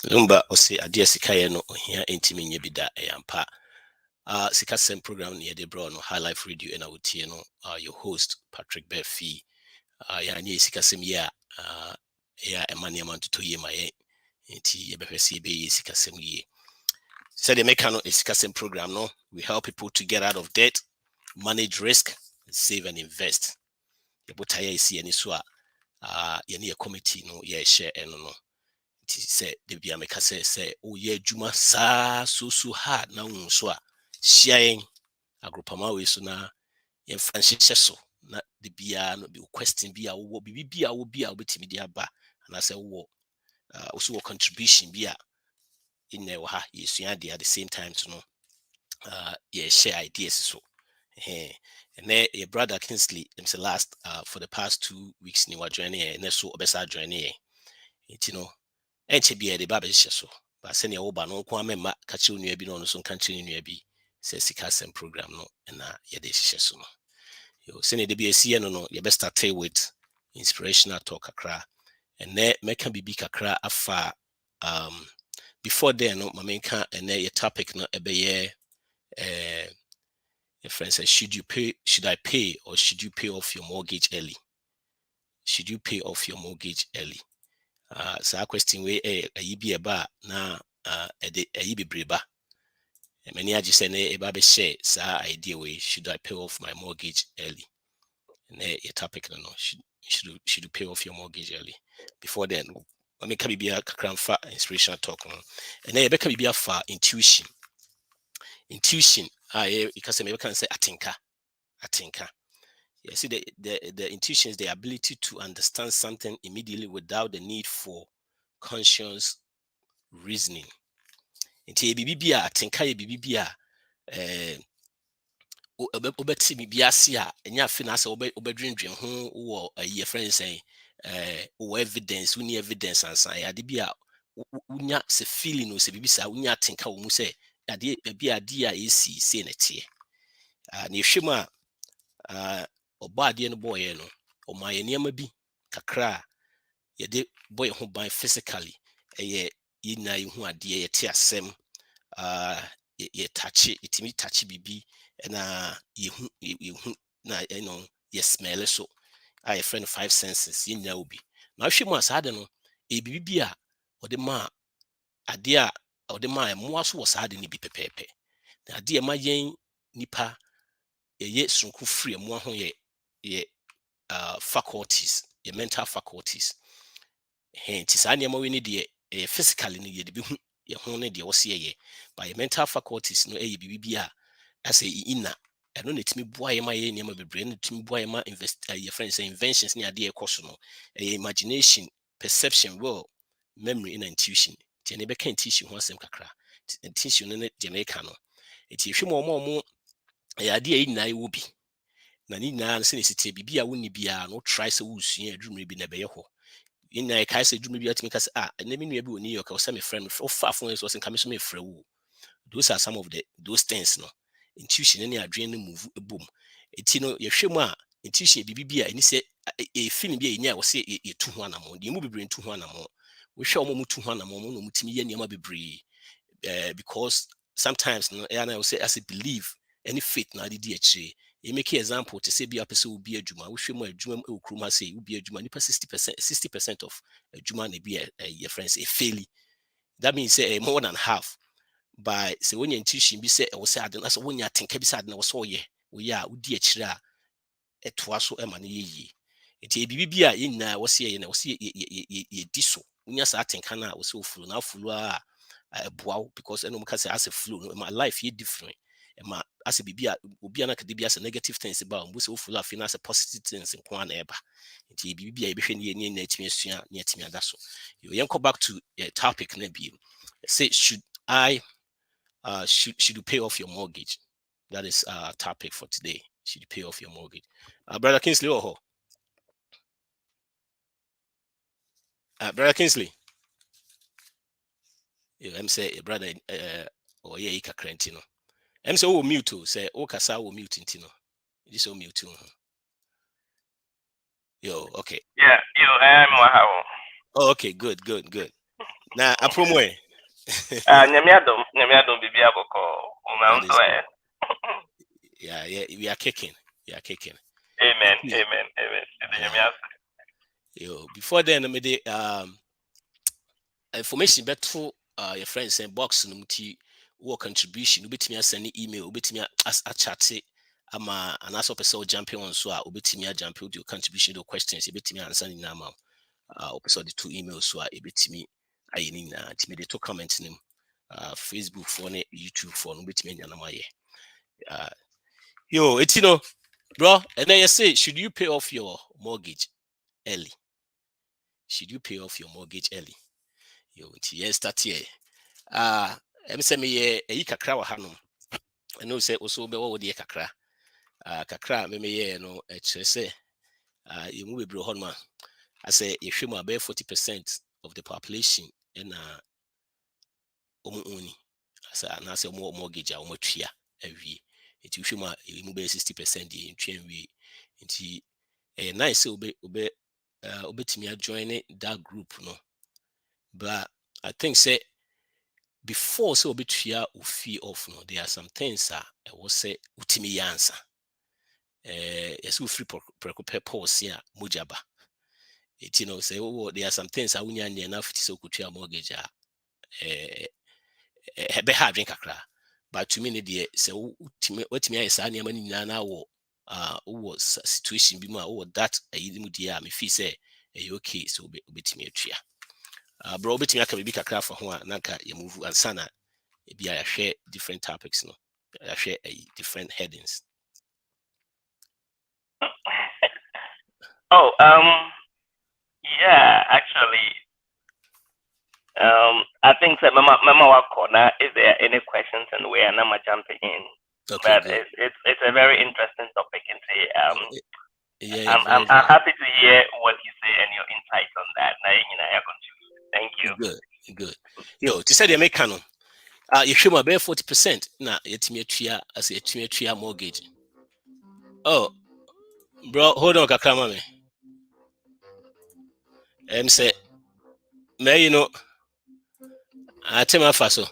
Lumba ose adia sikaye no ohia entimi nye bi da eyampa. Sika Sem program near the bro no High Life Radio and I no your host Patrick Beffi. Ya nye Sika Sem ya emani amanto to ye maye. Nti ye behwese be Sika Sem ye. So the mekano is Sika Sem program no. We help people to get out of debt, manage risk, save and invest. Ye botaye isi ani so ye ne committee no ye share eno no. Say the bia meka say oh yeah juma so hard na so a sharing agropama we so na ye franchise so na the bia no be question bia wo bibia wo bia obetimi dia ba na say wo also contribution bia in there ha yesua dia at the same time to no yeah share ideas so and your brother Kingsley himself last for the past 2 weeks ni wa joining and so obesa joining it you know enche bia de ba be so ba se ne wo ba no nko amema ka che onua bi no so nka che onua bi se Sika Sem program no na ye de hye so no yo se ne de bia sie no ye best start with inspirational talk akra and meka bibi kakra afa before then no mamenka and your topic no ebe ye your friend says should I pay or should you pay off your mortgage early? Should you pay off your mortgage early? So question we be eba na ayi bebreba. Many are just saying eba be share sa idea we should I pay off my mortgage early? And your topic no should you pay off your mortgage early? Before then, let me come be a cramfa inspirational talk no. And then you be a fa intuition. Intuition, because I can say atinka. You see the intuition is the ability to understand something immediately without the need for conscious reasoning. Nti bibi a atinka ye bibi a obeti bibi ase a enya afi na ase obedwendwen ho wo ye friend say wo evidence we need evidence ansa ya de bi a unya se feeling no se bibi sa unya atinka wo mu se ade bi ade a esi se na tie na ehwem a oba ade no boy no o ma ye niam bi kakra ye de boy ho ban physically ye yina ye hu ade ye te asem ye touch itimi touch bibi na ye hu na ye smell so I friend 5 senses yina obi na hwem asade no bibi a ode ma ade a ode ma mo aso wo sade ni bi pepepe na ade ma yen nipa ye sunku free mo ho ye faculties your mental faculties hence sa niam we ni de physically ni ye de bi hu ye ho ne de wo se ye by your mental faculties no ye bibi a as a ina eno na timi boa ye ma ye niam bebre na timi boa ye ma invest your friends inventions ni ade e koso no imagination perception will memory and intuition ti ne be kan intuition ho asem kakra intuition ne Jamaica no ti hwe mo ya ade e ina ye wo bi na ni na se ne sitie bibia woni bia no try se wusua adwuma bi na be ye ho ina kai se adwuma bi atimi ka se na me nua bi woni York o se me friend o fa fon so se nka me so me frɛ wo those are some of those things no intuition ne adwen no move boom eti no ye hwɛ mu a intuition bibia ani se feeling bi enya wo se ye tu ho anamo de mu bebre ntu ho anamo wo hwɛ o mu tu ho anamo no mu timi ye niam bebre because sometimes no I will say as a belief any faith na de akyire you make example to say be a person will be adwuma wo hwɛ mu adwuma e okruma say will be adwuma nipa 60% of adwuma na be your friends a failure that means say more than half by say when your intuition be say e wo say ade na say when you think be say ade na wo so ye wo ya wo di akyire a etoa so e ma na ye enti bibi a ye nyina wo say ye na wo say ye di so unya sa atenka na wo say ofuru na afuru a boaw because eno mka say as a flow my life ye different ma as a bibia obi na kede bia as negative things ba mbu say ofulu afi na as positive things nko na eba nti bibia e behwe ne na atimi asua ne atimi ada so you go back to topic na bi say should you pay off your mortgage? That is our topic for today. Should you pay off your mortgage? Brother Kingsley, Brother Kingsley. I'm say a brother or yeah kakra I'm say oh mute say o kasa o mute ntino. This o mute. Yo, okay. Yeah, I'm wow. Oh, okay, good. Now, I promo. Nyamiadom bibi aboko. That is good. Umamso. Yeah, we are kicking. Amen. Enti, Amen. Amen. uh, yo, before then, I made information better your friends and box no muti work contribution ubetimi send email ubetimi as a chat ama anaso person jumping on so ubetimi jump with your contribution to questions ubetimi answer ni na opese the two emails so ubetimi ayini na timi de to comment nim Facebook for ne YouTube for no ubetimi nya na maye yo etino bro and then you say should you pay off your mortgage early yo yes start here em sɛ meyɛ ayi kakra wɔ hanom ɛno sɛ also bɛwɔ wo deɛ kakra kakra a memeyɛɛ no ɛkyerɛ sɛ yɛmu bebree hɔ nom a asɛ yɛhwɛ mu a bɛyɛ 40% of the population ɛna ɔmo oni asɛ anaasɛ ɔmo mortgage a ɔmo atua awie nti wohwɛ mu a yɛmu bɛyɛ 60% deɛ yɛntua awie nti ɛyɛ nice sɛ wobɛtumi ajoin that group no but I think say before so obetua fee off no there are some things I will say utimi yansa yes we free precope policy a mojaba it say there are some things I wunya ne enough to so kutua mortgage be hard drink kakra but to me ne de say utimi ayesa ne mani nyina na wo situation bi mu a that ayi mu dia me feel say okay so obetimi atua bro obetimi aka bibi kakra fa ho a nanka ye move ansana ebi I share different topics no I share different headings. Oh, yeah, actually, I think that Mama Corner, is there any questions and we are not jumping in? Okay, But good. it's a very interesting topic and say Yeah, I'm happy to hear what you say and your insights on that. Thank you. Good. Yo, to say the American, you show my bare 40%. Now, it's me a as a 2 mortgage. Oh, bro, hold on, Kakama me. Say, may you know, I tell my faso.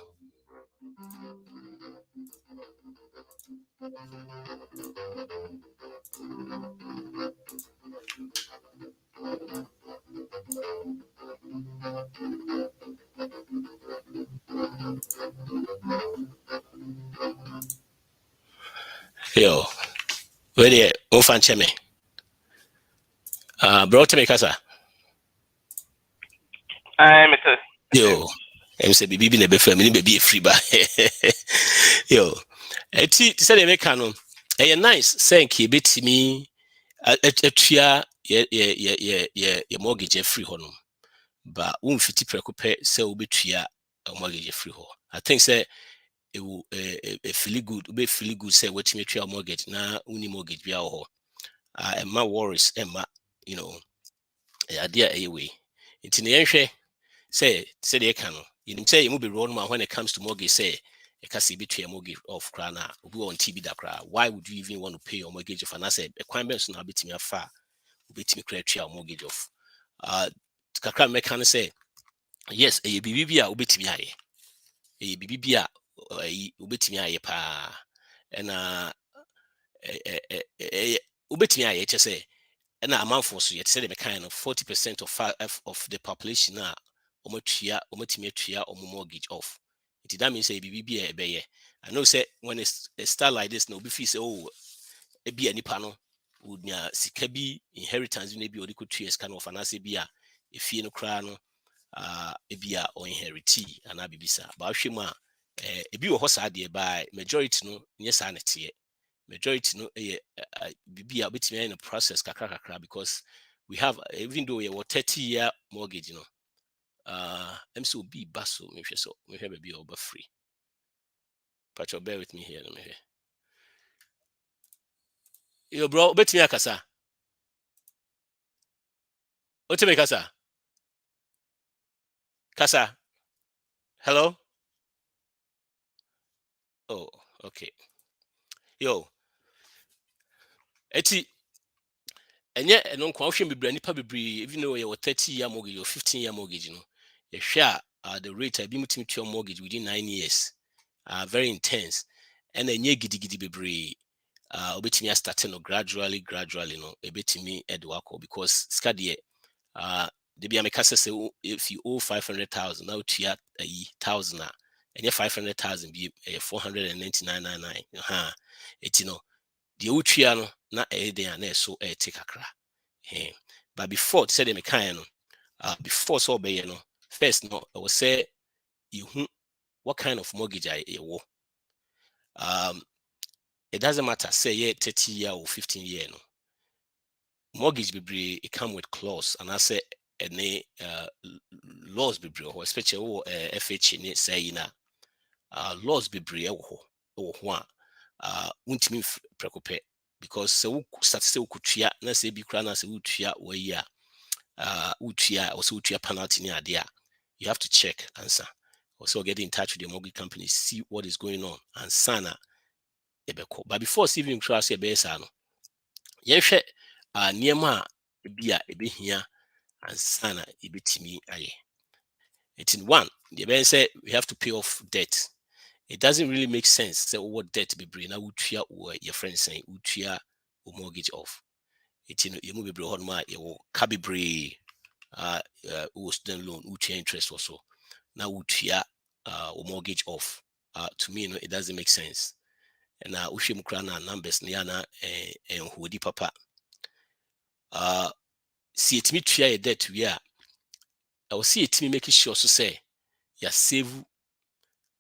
Yo, where the Ofan Cheme? Bro, to me, Casa. Mr. Yo, say, baby, never family, baby, free by. Yo, to say the American, nice, thank you, bit me. Atua your mortgage free honum but won fiti preko pe say obetua mortgage free ho I think say it will feel good be feel good say wetin atua mortgage na uni mortgage bia ho ma worries you know idea anyway nti ne yenhwe say dey can no you say you be wrong when it comes to mortgage say e ka say betua mortgage off kra na obi on TV da kra why would you even want to pay your mortgage off and I say e kwan ben so na betimi afa ubetimi kra tua mortgage off kakra meka say yes a bibi a ubetimi aye a bibi a ubetimi aye pa na ubetimi aye che say na amanfo so yet say the kind of 40% of the population na omatimi atua mortgage off it that means say bibi a be I know say when it's start like this no be feel say oh e bia nipa no wonya sika bi inheritance na bi odi ko 2 years kind of anase bi a efie no kra no ebia o inheriti ana bibisa ba hwe mu a ebi wo ho sa de ba majority no nye sa na tie majority no bibia betimi in the process kakra because we have even though we were 30-year mortgage no MSO be baso me hwe so me hwe ba bi over free but bear with me here no me hwe yo bro betimi akasa o te me kasa Hello? Oh, okay. Yo, eti enye eno nkwa hwe bebre nipa bebre even though you 30-year mortgage or 15-year mortgage no. You share the rate I be mutimi to your mortgage within 9 years. Very intense. And enye gidi bebre obetimi starting no gradually no ebetimi edwako because skade the be ameka say if you owe 500,000 now to ya 1,000 and your 500,000 be 499.99 eti no the utria no na den na so take kakra but before said them kind no before so be no first no I will say you what kind of mortgage I wo it doesn't matter say 30-year or 15-year no mortgage bebre it come with clause and I say any laws bebre or especially FH ni say na laws bebre wo ho untimi prekope because se wo start se wo kutua na se bi kra na se wo tua wo yi utua or so utua penalty ni ade you have to check answer also get in touch with the mortgage company see what is going on and sana ebeko but before even cross e be sa no yehwe niema bia ebehia and sana ebetimi aye it in one the ben say we have to pay off debt. It doesn't really make sense say what debt be bring na utua your friend saying utua o mortgage off it you know you move be hon ma you ka bebre student loan utua interest also now utua o mortgage off to me you know, it doesn't make sense and uhwem kra na numbers na na hodi papa see it me tua your debt we are I will see it me make sure so say you save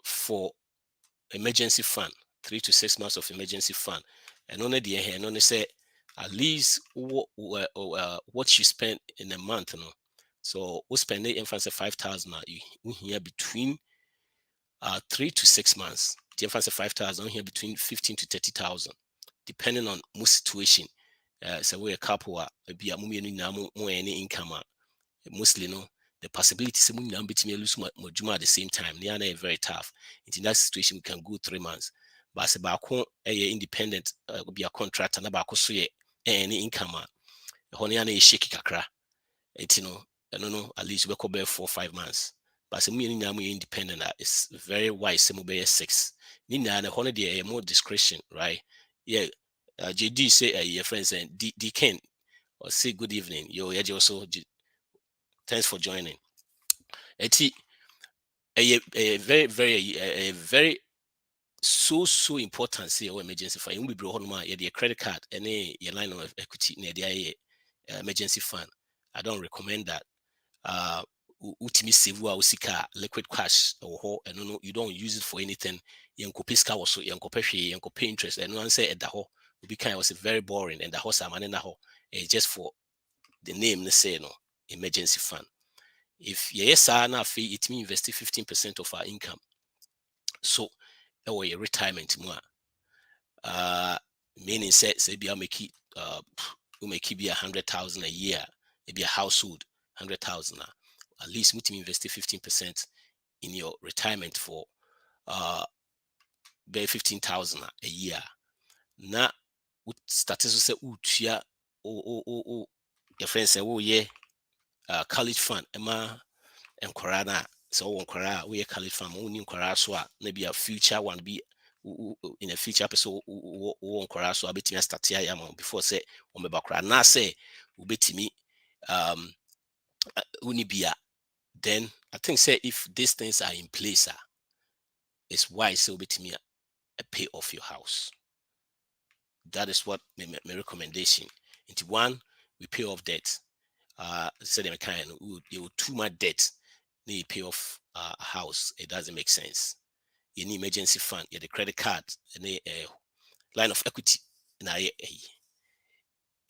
for emergency fund 3 to 6 months of emergency fund and only the and only say at least what you spend in a month no so we spend it in 5,000 you here between 3 to 6 months the 5,000 here between 15 to 30,000 depending on most situation so we a couple be a mummy any income mostly no the possibility some lose more at the same time. They are very tough. In that situation, we can go 3 months. But as about independent, be a contractor, and about any income. Honey, shaky kakra. It I don't know, at least we could bear 4 or 5 months. But some independent is very wise. Some be 6. Nina and a holiday more discretion, right? Yeah. JD say your friends and D Ken or say good evening. Yo, yeah, also thanks for joining. Eti a very so important say or emergency fund. You will be on my credit card any your line of equity near the emergency fund. I don't recommend that. Utimi save usika liquid cash or and no you don't use it for anything. Yankopiska also yankope interest and one say at the whole will be kind was very boring and the house I'm in the whole just for the name they say no emergency fund. If yes, now fee it means investing 15% of our income. So our retirement more. Meaning say be make it we make it be 100,000 a year, maybe a household 100,000. At least we can invest 15% in your retirement for be 15,000 a year. Now started to say utia your friends say oh yeah college fund emma nkwara na so wo nkwara we college fund wo ni nkwara so a na bia future one be in a future episode wo nkwara so abetimi start ya am before say wo me bakra na say ubetimi uni bia then I think say if these things are in place it's wise so ubetimi pay off your house. That is what my recommendation. Into one, we pay off debt. Say them kind you will too much debt. Then you pay off a house. It doesn't make sense. You need emergency fund. You have the credit card and a line of equity. And I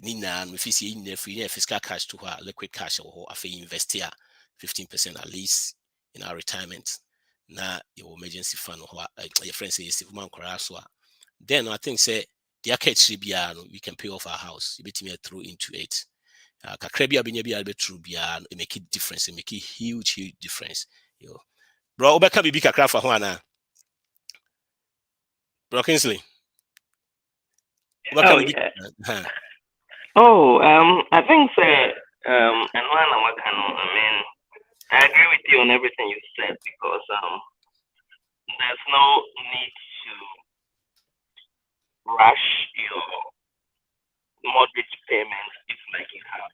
Nina, if you see in fiscal cash to her liquid cash or if you invest here 15% at least in our retirement. Now your emergency fund or your friend says if man then I think say the catch we can pay off our house. You bet me through into it. Kakrebi abinya be true it make it difference, it make it huge difference. You know, Bro, Obeka Bibi Kakra for Juana. Bro Kingsley. Oh yeah. I think and one I mean, I agree with you on everything you said because there's no need to rush your mortgage payments if like you have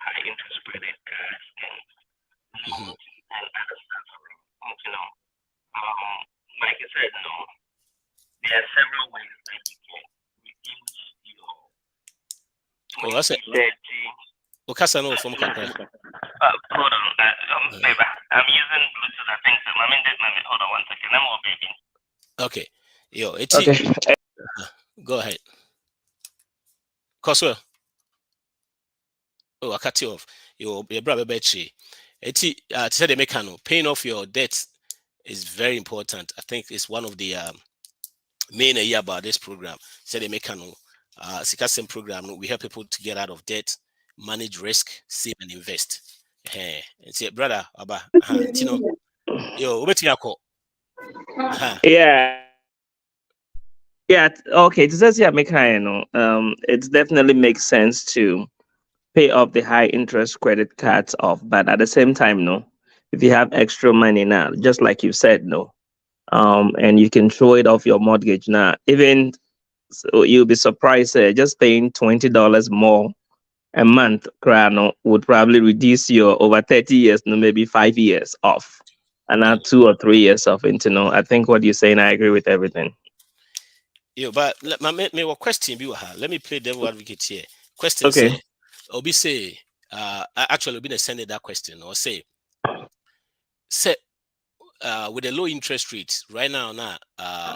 high interest credit cards and loans and other stuff. You know, like I said, no, there are several ways that you can reduce your 2030. Okasano from Kakra. Hold on, baby, I'm using Bluetooth. I think so. Hold on 1 second. I'm all baby. Okay, yo, it's Okay. Go ahead. Coswell. Oh, I cut you off. Your brother Betchy. It's to say the mechanic paying off your debt is very important. I think it's one of the main idea about this program. Say the mechanic Sikasem program. We help people to get out of debt, manage risk, save and invest. And say, brother, Aba, you know, yo, Yeah. Yeah. Okay. To say it definitely makes sense to pay off the high interest credit cards off, but at the same time, no, if you have extra money now, just like you said, no, and you can throw it off your mortgage now, even so you'll be surprised. Just paying $20 more a month, Grano, would probably reduce your over 30 years, no, maybe 5 years off, and not 2 or 3 years off. Into no, I think what you're saying, I agree with everything. Yo, but me what question be let me play devil advocate here. Question Okay. say, Obi say, actually Obi send that question or say with a low interest rate right now,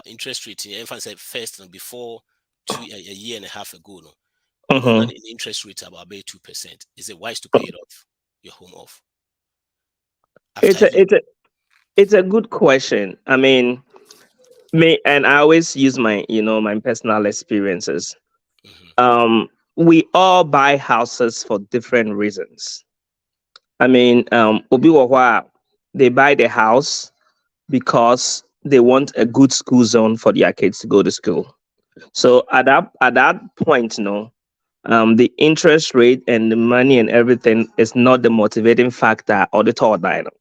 interest rate in say first and before a year and a half ago, no, interest rate about 2%. Is it wise to pay it off your home off? It's a good question. I mean, and I always use my my personal experiences. We all buy houses for different reasons. I mean, Obi Wawa, they buy the house because they want a good school zone for their kids to go to school. So at that point, the interest rate and the money and everything is not the motivating factor or the thought item.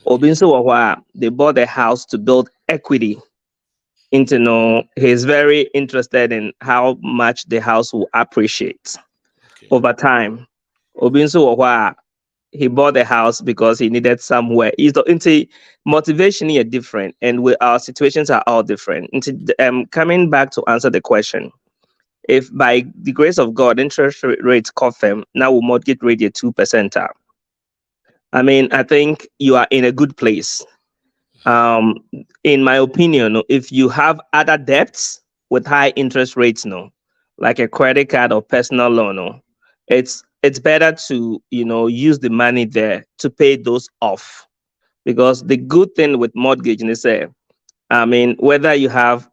Obi Wawa, they bought the house to build equity into he's very interested in how much the house will appreciate over time. Obinso Wawa, he bought the house because he needed somewhere. Into motivation is different, and our situations are all different. Coming back to answer the question, if by the grace of God interest rates confirm, now we mortgage rate 2% up. I mean, I think you are in a good place. In my opinion, if you have other debts with high interest rates, like a credit card or personal loan, it's better to use the money there to pay those off. Because the good thing with mortgage is I mean, whether you have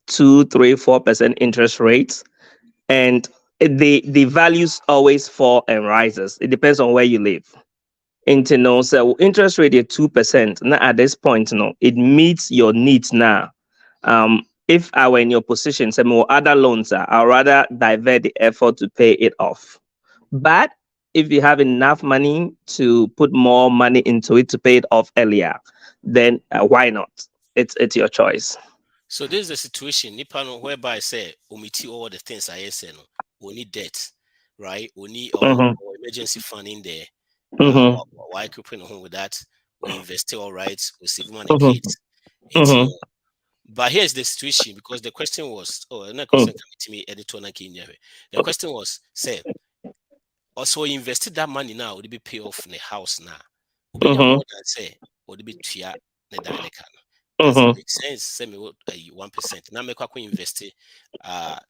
2, 3, 4% interest rates, and the values always fall and rises. It depends on where you live. So interest rate is 2%. Now at this point, it meets your needs now. If I were in your position, some more other loans I'd rather divert the effort to pay it off. But if you have enough money to put more money into it to pay it off earlier, then why not? It's your choice. So this is the situation, Nipano, whereby I say omiti all the things I say no, we need debt, right? We need emergency fund in there. Why keeping home with that? We invest all right, we save money kids. But here's the situation, because the question was, another question coming to me, editor Kenya. The question was, say, also invested that money now, would it be pay off in the house now? Would be more than say, would it be tia the dialect? Does it make sense? Say me 1%. Now make invest to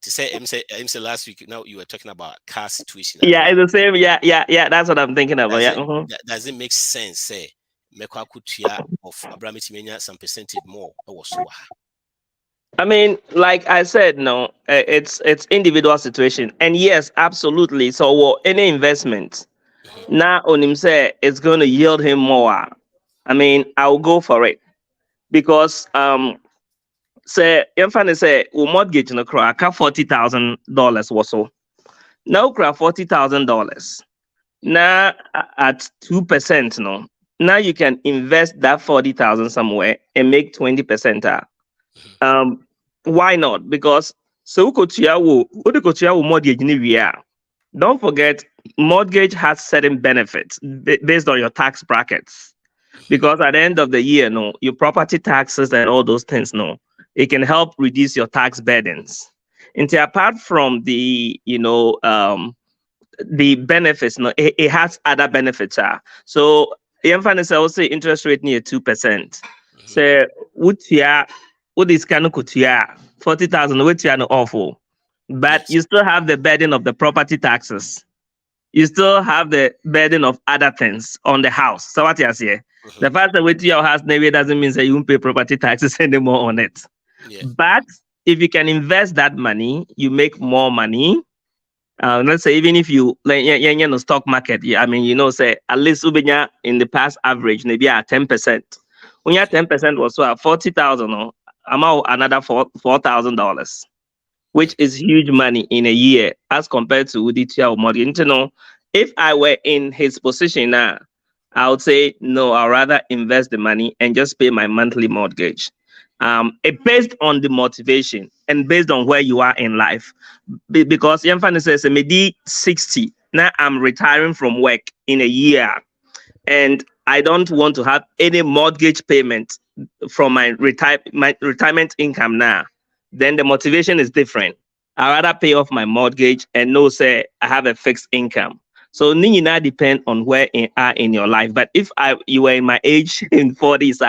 say last week. Now you were talking about car situation. Yeah, it's the same. Yeah. That's what I'm thinking about. Does it make sense? Say make of Abramitimiania some percentage more or so. I mean, like I said, no, it's individual situation, and yes, absolutely. So any investment now on him say it's going to yield him more. I mean, I'll go for it. because say say mortgage no crack $40,000 or so. Now crack $40,000. Now at 2%, no. Now you can invest that 40,000 somewhere and make 20%. Why not? Because so mortgage ni we are. Don't forget, mortgage has certain benefits based on your tax brackets. Because at the end of the year, no, your property taxes and all those things, no, it can help reduce your tax burdens. And apart from the, the benefits, no, it has other benefits. So, I will say interest rate near 2%. So, what is kind of 40,000, which you are awful, but Yes. you still have the burden of the property taxes. You still have the burden of other things on the house. So what you say? The fact that with your house maybe doesn't mean that you won't pay property taxes anymore on it. Yeah. But if you can invest that money, you make more money. Let's say even if you like the stock market, I mean, say at least in the past average maybe at 10%. When you're 10% or so at 40,000, I'm out another $4,000, which is huge money in a year as compared to Uditya or mortgage. If I were in his position now, I would say no. I'd rather invest the money and just pay my monthly mortgage. It based on the motivation and based on where you are in life. Because Yamfani says, maybe 60. Now I'm retiring from work in a year, and I don't want to have any mortgage payment from my retirement income now. Then the motivation is different. I rather pay off my mortgage and know say I have a fixed income. So Nina depend on where you are in your life. But if you were in my age in 40s,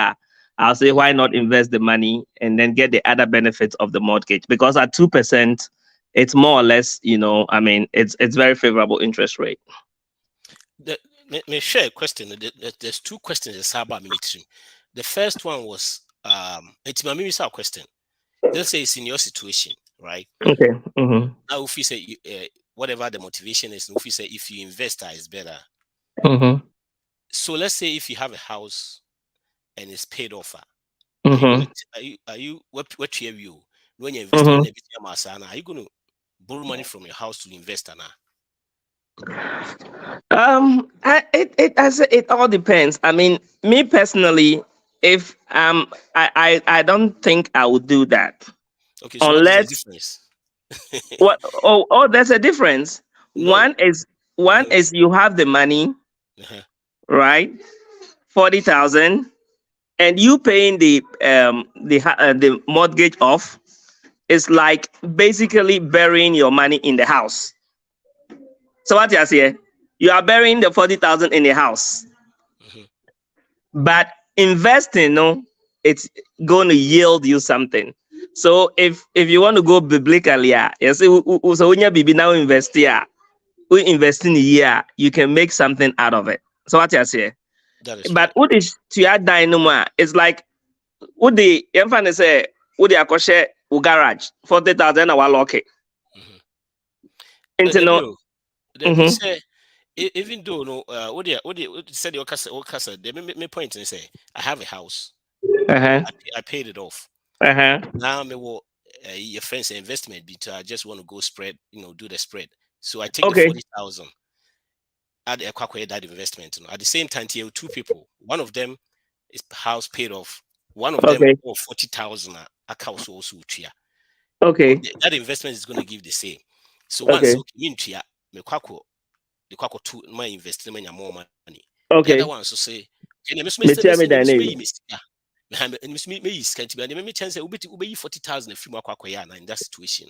I'll say why not invest the money and then get the other benefits of the mortgage? Because at 2%, it's more or less, it's very favorable interest rate. May share a question. There's two questions about me. The first one was it's my maybe a question. Let's say it's in your situation, right? Okay. Mm-hmm. Now if you say whatever the motivation is, if you say if you invest, is better. Mm-hmm. So let's say if you have a house and it's paid off, are you what you when you invest in everything, are you going to borrow money from your house to invest now? It all depends. I mean, me personally, if I don't think I would do that. Okay, so unless what is the difference? what there's a difference. No. One is you have the money, right? 40,000, and you paying the mortgage off is like basically burying your money in the house. So what you say? You are burying the 40,000 in the house. But investing, no, it's going to yield you something. So if you want to go biblically, you say, so when you now invest here, we invest in a year, you can make something out of it. So what you say? But what is to your dynamo? It's like what the infant say, what the akoshe garage 40,000 our lucky. Even though no, what you said your casa, the point and say I have a house. I paid it off. Now me what your friends investment because I just want to go spread, do the spread. So I take the 40,000. Add a that investment. At the same time, you have two people. One of them is house paid off. One of them 40,000 account also here. Okay. That investment is going to give the same. So once you me the kwako two my investment and more money. Okay. The other one so say me can't be me chance ube 40,000 if you in that situation.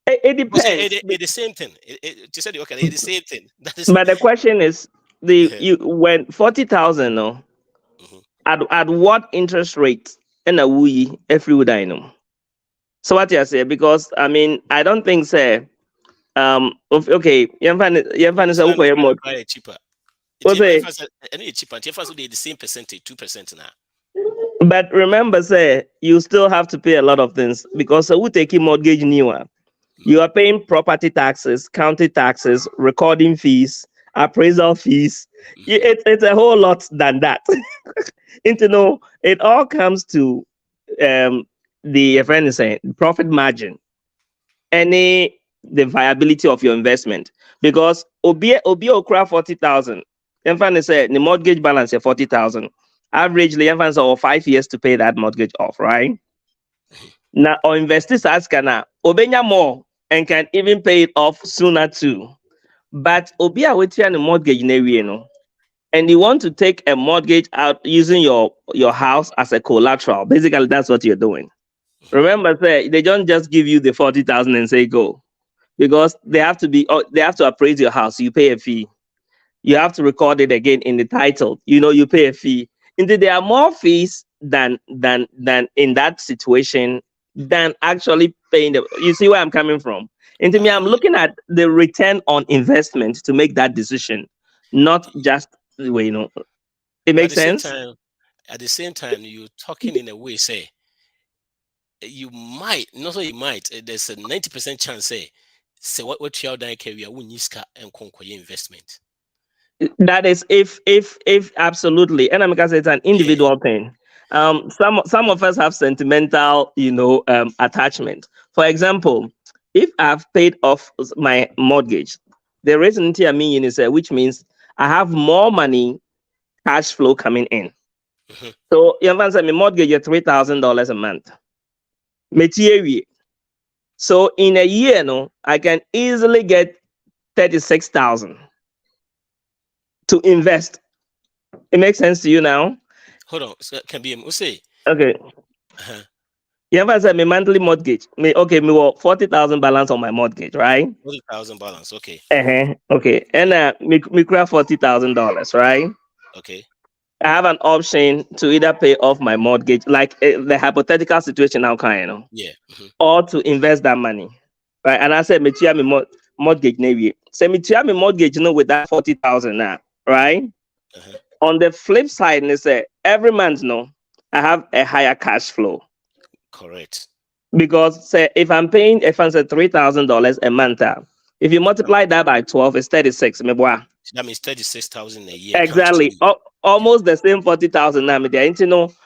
It depends. It's the same thing. You said okay, it's the same thing. But the question is you when 40,000 at what interest rate and a we every dynamo. So what you say? Because I mean I don't think say okay, you find more cheaper. Cheaper. The same percentage, 2% now. But remember, say you still have to pay a lot of things because we take a mortgage newer. You are paying property taxes, county taxes, recording fees, appraisal fees. It's a whole lot than that. It all comes to the friend is saying profit margin, the viability of your investment. Because obi okra 40,000. Your friend is saying the mortgage balance is 40,000. Averagely, your friend say 5 years to pay that mortgage off, right? Now, or investors ask now, obenya more and can even pay it off sooner too. But obi a waiting on the mortgage and you want to take a mortgage out using your house as a collateral. Basically, that's what you're doing. Remember, say they don't just give you the 40,000 and say go, because they have to appraise your house. You pay a fee. You have to record it again in the title. You pay a fee. Indeed, there are more fees than in that situation than actually paying the. You see where I'm coming from? And to me, I'm looking at the return on investment to make that decision, not just the way. It But makes sense. at the same time, you're talking in a way, say you might, not so you might. There's a 90% chance, say what you are doing, we are winning and conquer investment. That is if absolutely, and I'm because it's an individual thing. Some of us have sentimental, attachment. For example, if I've paid off my mortgage, the reason here mean is which means I have more money, cash flow coming in. Mhm. So you understand, my mortgage is $3,000 a month. Material. So in a year, I can easily get 36,000 to invest. It makes sense to you now? Hold on, so can be say. Okay. Uh-huh. You ever said my monthly mortgage? Me 40,000 balance on my mortgage, right? 40,000 balance, okay, Okay. And me grab $40,000, right? okay. I have an option to either pay off my mortgage, like the hypothetical situation now, Yeah. Mhm. or to invest that money, right? And I said, me chia me mortgage navy. Say me chia me mortgage, with that 40,000 now, right? Uh-huh. On the flip side, they say every month, I have a higher cash flow. Correct. Because say if I'm paying if I'm say $3,000 a month, if you multiply that by 12, it's 36. Me boy. That means 36,000 a year comes to Exactly. you. Yeah. Almost the same 40,000 now. Me there.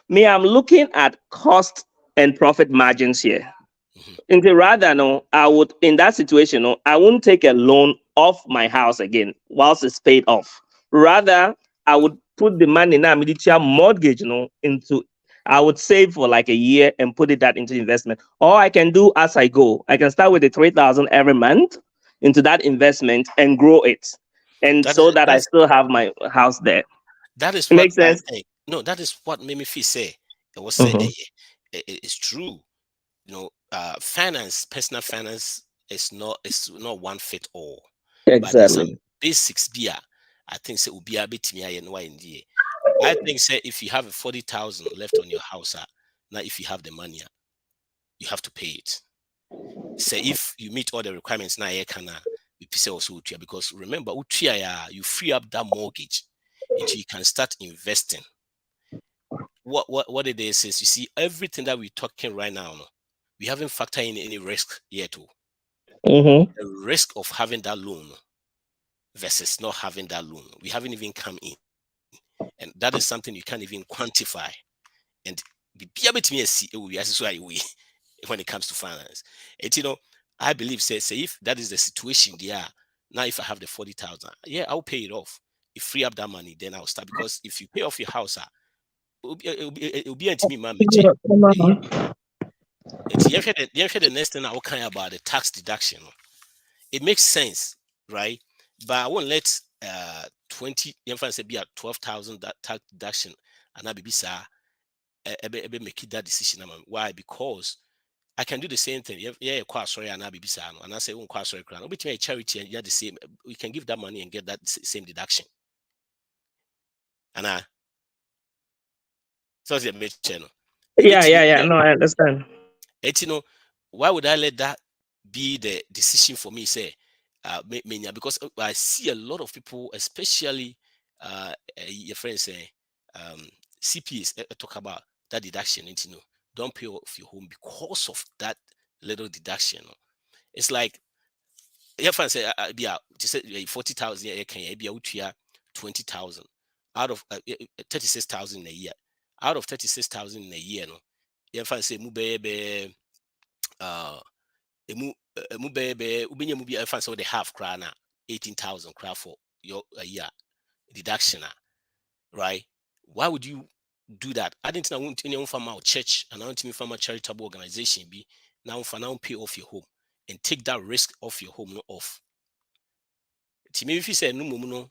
Me, I'm looking at cost and profit margins here. Mhm. Into rather I would in that situation, I wouldn't take a loan off my house again whilst it's paid off. Rather, I would put the money now immediately mortgage, into I would save for like a year and put that into investment. Or I can do as I go. I can start with the 3,000 every month into that investment and grow it. And That is so that I that's still have my house there. that is It what makes I sense. think. No, that is what made me feel say it was say Mhm. it's true. Personal finance is not one fit all, but there's some Exactly. basics beer. I think say ubi a bit me and why in the I think say if you have 40,000 left on your house, now if you have the money, you have to pay it. Say if you meet all the requirements now, you can be pisa also because remember, you free up that mortgage until you can start investing. What it is you see everything that we're talking right now, no, we haven't factored in any risk yet. Mm-hmm. The risk of having that loan versus not having that loan, we haven't even come in, and that is something you can't even quantify. And be able to me see when it comes to finance. I believe say if that is the situation there, now if I have the 40,000, yeah, I'll pay it off. If free up that money, then I'll start because if you pay off your house, it'll be into me, man. It's the next thing I will kind about the tax deduction. It makes sense, right? But I won't let 20 say be at 12,000 that tax deduction and I be sir make that decision. Why? Because I can do the same thing. Yeah, quite sorry, and I be and I say, quite sorry, crown. Between a charity and you're the same, we can give that money and get that same deduction. And I so it's a channel. Yeah. No, I understand. Why would I let that be the decision for me? Say, because I see a lot of people, especially your friends say, CPs talk about that deduction. Don't pay off your home because of that little deduction. It's like yeah, fan say be out to say 40,000 yeah can be out here 20,000 out of 36,000 in a year. Out of 36,000 in a year, no. Yeah, fan say mu be emu be ubinya mu be fan say they have cry na 18,000 cry for your a year deduction, right? Why would you do that? I didn't know any from our church and I want me from a charitable organization be now for now pay off your home and take that risk off your home no off. Maybe if you say no no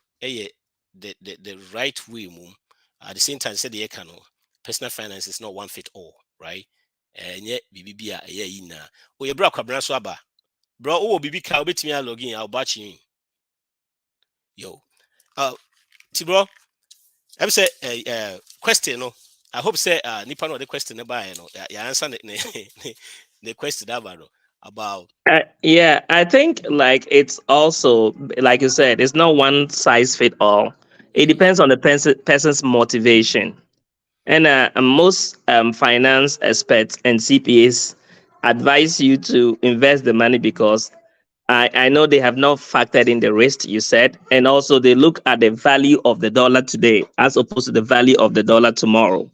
the right way mum at the same time said the no personal finance is not one fit all, right? And yet BBB yeah oh your bro kwabra so aba bro oh BB ka obetimi login I'll batch you yo bro I say question no. I hope say nipa no the question about no ya answer the question about Yeah, I think like it's also like you said, it's not one size fit all. It depends on the person's motivation. And most finance experts and CPAs advise you to invest the money because I know they have not factored in the risk you said, and also they look at the value of the dollar today as opposed to the value of the dollar tomorrow.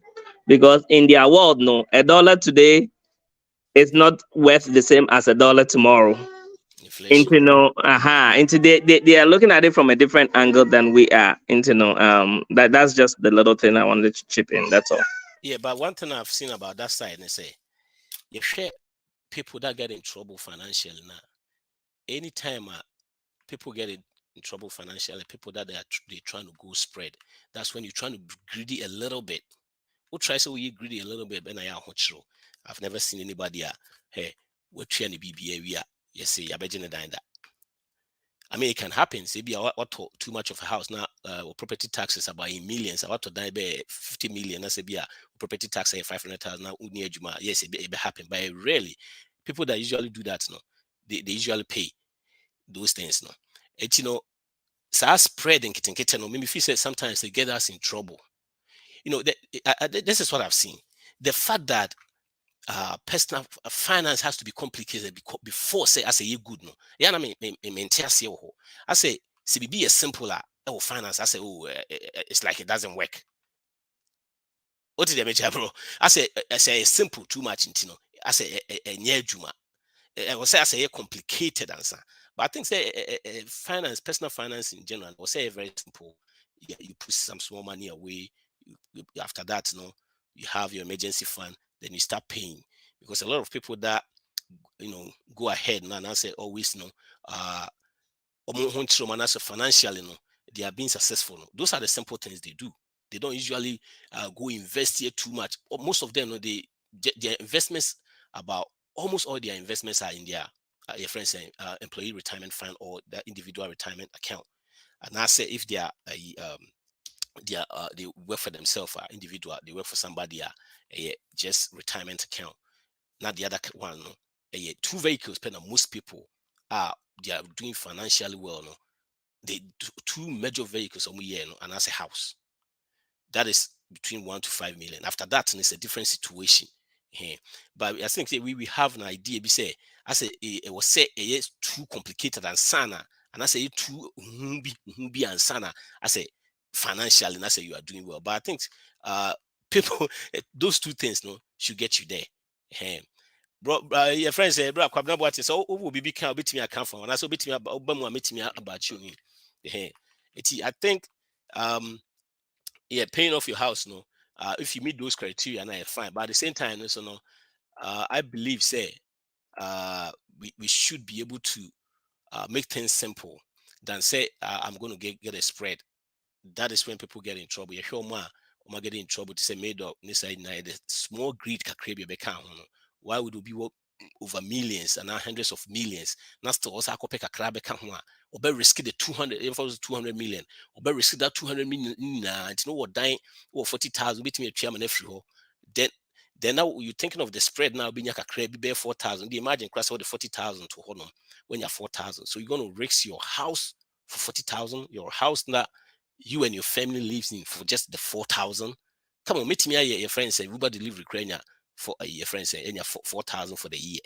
Because in their world, no, a dollar today is not worth the same as a dollar tomorrow. inflation. Into no, into they are looking at it from a different angle than we are. Into no, that's just the little thing I wanted to chip in. That's all. Yeah, but one thing I've seen about that side, they say you share people that get in trouble financially now. Anytime people get in trouble financially, people that they're trying to go spread. That's when you're trying to be greedy a little bit. Who tries to be greedy a little bit? I've never seen anybody hey, we're trying to be area. Yes, say you're that. I mean, it can happen. Say, be what too much of a house now. Property taxes about in millions. I want to die by 50 million. I say, be property tax 500,000 now. Yes, it happen, but rarely. People that usually do that, no, they usually pay those things, no. It's so spread and kitten. No, maybe if you say sometimes they get us in trouble. This is what I've seen. The fact that personal finance has to be complicated before say I say you good no. Yeah, I mean I say CBB is simple finance. I say it's like it doesn't work. What did they mention, bro? I say it's simple too much into I say a juma. I say complicated answer. But I think say finance, personal finance in general, I say very simple. Yeah, you put some small money away. After that, you have your emergency fund. Then you start paying because a lot of people that go ahead now and I say always financially they are being successful. Those are the simple things they do. They don't usually go invest here too much. Or most of them, their investments about almost all their investments are in their your friends saying employee retirement fund or their individual retirement account. And I say if they are they work for themselves, individual, they work for somebody, just retirement account. Not the other one, no. Two vehicles, most people are they are doing financially well, no. They two major vehicles on year, no, and that's a house. That is between 1 to 5 million. After that, it's a different situation. But I think we have an idea. We say, I say it was say it's too complicated and sana, and I say it too be and sana. I say financially, and I say you are doing well. But I think people those two things no should get you there. Bro, your friend say, bro, kwabna what is so will be can bit me account for and I so bit me about you. I think paying off your house, no. If you meet those criteria, now fine. But at the same time, so no, I believe say we should be able to make things simple than say I'm going to get a spread. That is when people get in trouble. You sure ma get in trouble to say made up the small greed can create a why would we be over millions and now hundreds of millions? Not to also pick a crab or be risky the 200 million or be risky that 200 million and you know what dying or 40,000 between a chairman every then now you're thinking of the spread now being like a crab be 4,000. Imagine cross all the 40,000 to hold on when you're 4,000. So you're going to risk your house for 40,000, your house that you and your family lives in for just the 4,000. Come on, meet me your friends say everybody live Ukraine for your friends say 4,000 for the year.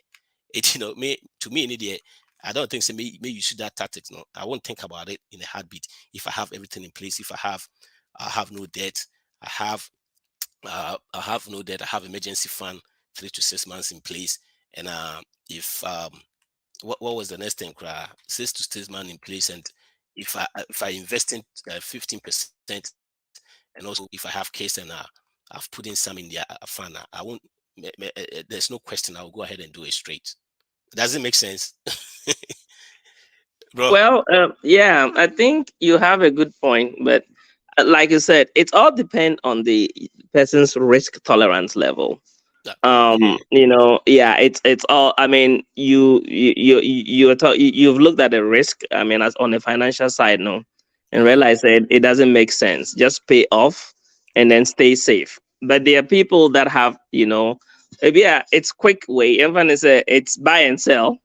It me to me in the I don't think so. May you should that tactics. No, I won't think about it in a heartbeat. If I have everything in place, if I have no debt, I have no debt. I have emergency fund 3 to 6 months in place, and if what was the next thing? 6 to 6 months in place, and if I invest in 15%, and also if I have case and I've put in some in the fund, I won't. There's no question. I'll go ahead and do it straight. Does it make sense, bro? Well, yeah, I think you have a good point, but like you said, it all depends on the person's risk tolerance level. Mhm. Yeah, it's all. I mean, you've looked at the risk. I mean, as on the financial side, no, and Mhm. realize that it doesn't make sense. Just pay off and then stay safe. But there are people that have, yeah, it's quick way. Even it's buy and sell,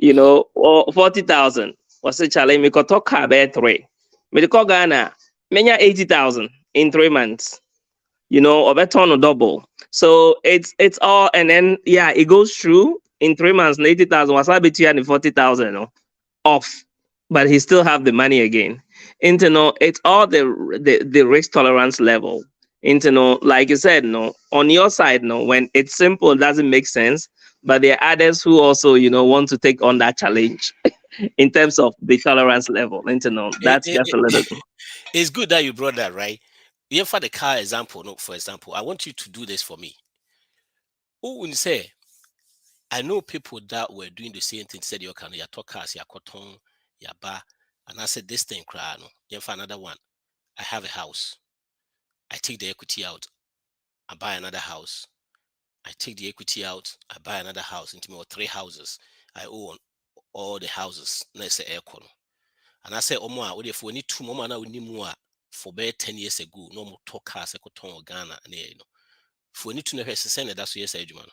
Mhm. or 40,000. Was a challenge. Me got talk about three. Me call Ghana. Menya 80,000 in 3 months. Or better on a double. So it's all, and then yeah, it goes through in 3 months. 80,000 was between and 40,000 off, but he still have the money again. It's all the risk tolerance level. Like you said, no, on your side, no, when it's simple, it doesn't make sense. But there are others who also, want to take on that challenge in terms of the tolerance level. It, That's it, just a little. it- it's good that you brought that, right? Yeah, for the car example, no, for example, I want you to do this for me. Who will say, I know people that were doing the same thing, said you can, your talk cars, your cotton, your bar, and I said, this thing, cry, no, yeah, for another one. I have a house. I take the equity out, I buy another house. I take the equity out, I buy another house, into me or 3 houses. I own all the houses. Let's say aircon. And I say, Omo, what if we need 2 more now we need more for about 10 years ago, no more talk cars, or Ghana, and if we need to know her send that's what you say, man.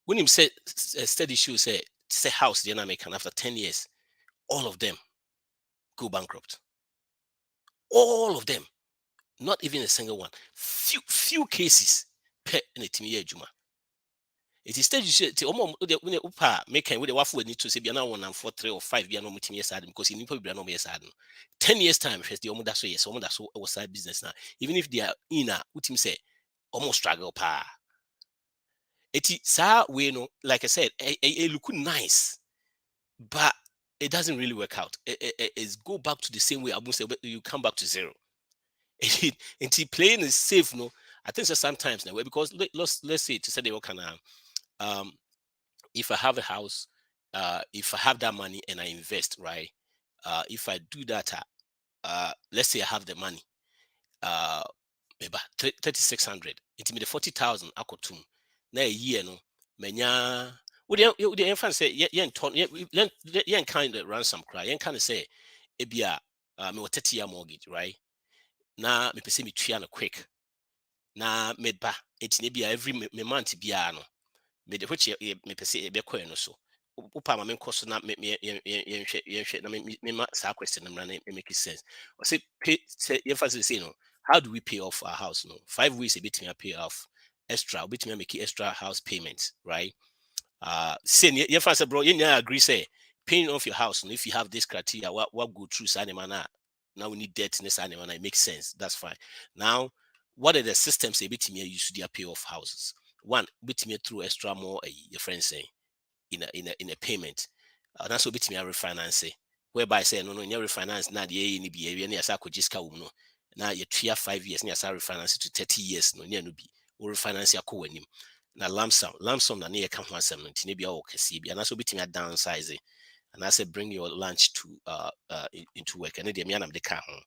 When him said steady shoe say house the American after 10 years, all of them go bankrupt. All of them, not even a single one. Few cases per in a team Juma. It is stage you say when upa make with the wafu need to say be now 4 3 or 5 year no mutim yes adam because you probably no yes adam. 10 years time first the omo so yes omo that so was side business now. Even if they are in a utim say almost struggle pa. Eti sa we no like I said it look nice but it doesn't really work out. It's go back to the same way. I say you come back to zero. And playing is safe, no. I think so sometimes now because let's say to say they can um if I have a house, if I have that money and I invest, right? If I do that, let's say I have the money, maybe 3,600. It me the 40,000 akotum. Na a year no, menya. Would you say yen ton yen kind of ransom cry? Yen kind of say ebia me 30-year mortgage, right? Na me pese me tria no quick. Na medba. It's maybe every me month bia no. Me de which me pese be no so. Upa ma menkɔ so na yɛnhwɛ na mema saa question no mmra na make sense. Ɔsɛ pay sɛ yɛmfa sɛ say no, how do we pay off our house no? 5 ways ɛbɛtumi pay off extra, wobɛtumi make extra house payments, right? Say yɛmfa sɛ bro, yɛnyina agree say paying off your house no, if you have this criteria, what go through saa nneɛma no a now we need debt ne saa nneɛma no, it makes sense. That's fine. Now, what are the systems ɛbɛtumi use to pay off houses? One, ɛbɛtumi through extra more your friends saying in a payment. That's what bit me refinance. Whereby say no you refinance na the any be area near Sako Jiska no. Now you 3 5 years near refinance to 30 years no near no be or refinance your co him. Na lump sum na near come one seven be all kasi and that's what bit me downsize. And I said bring your lunch to into work and the man the car home.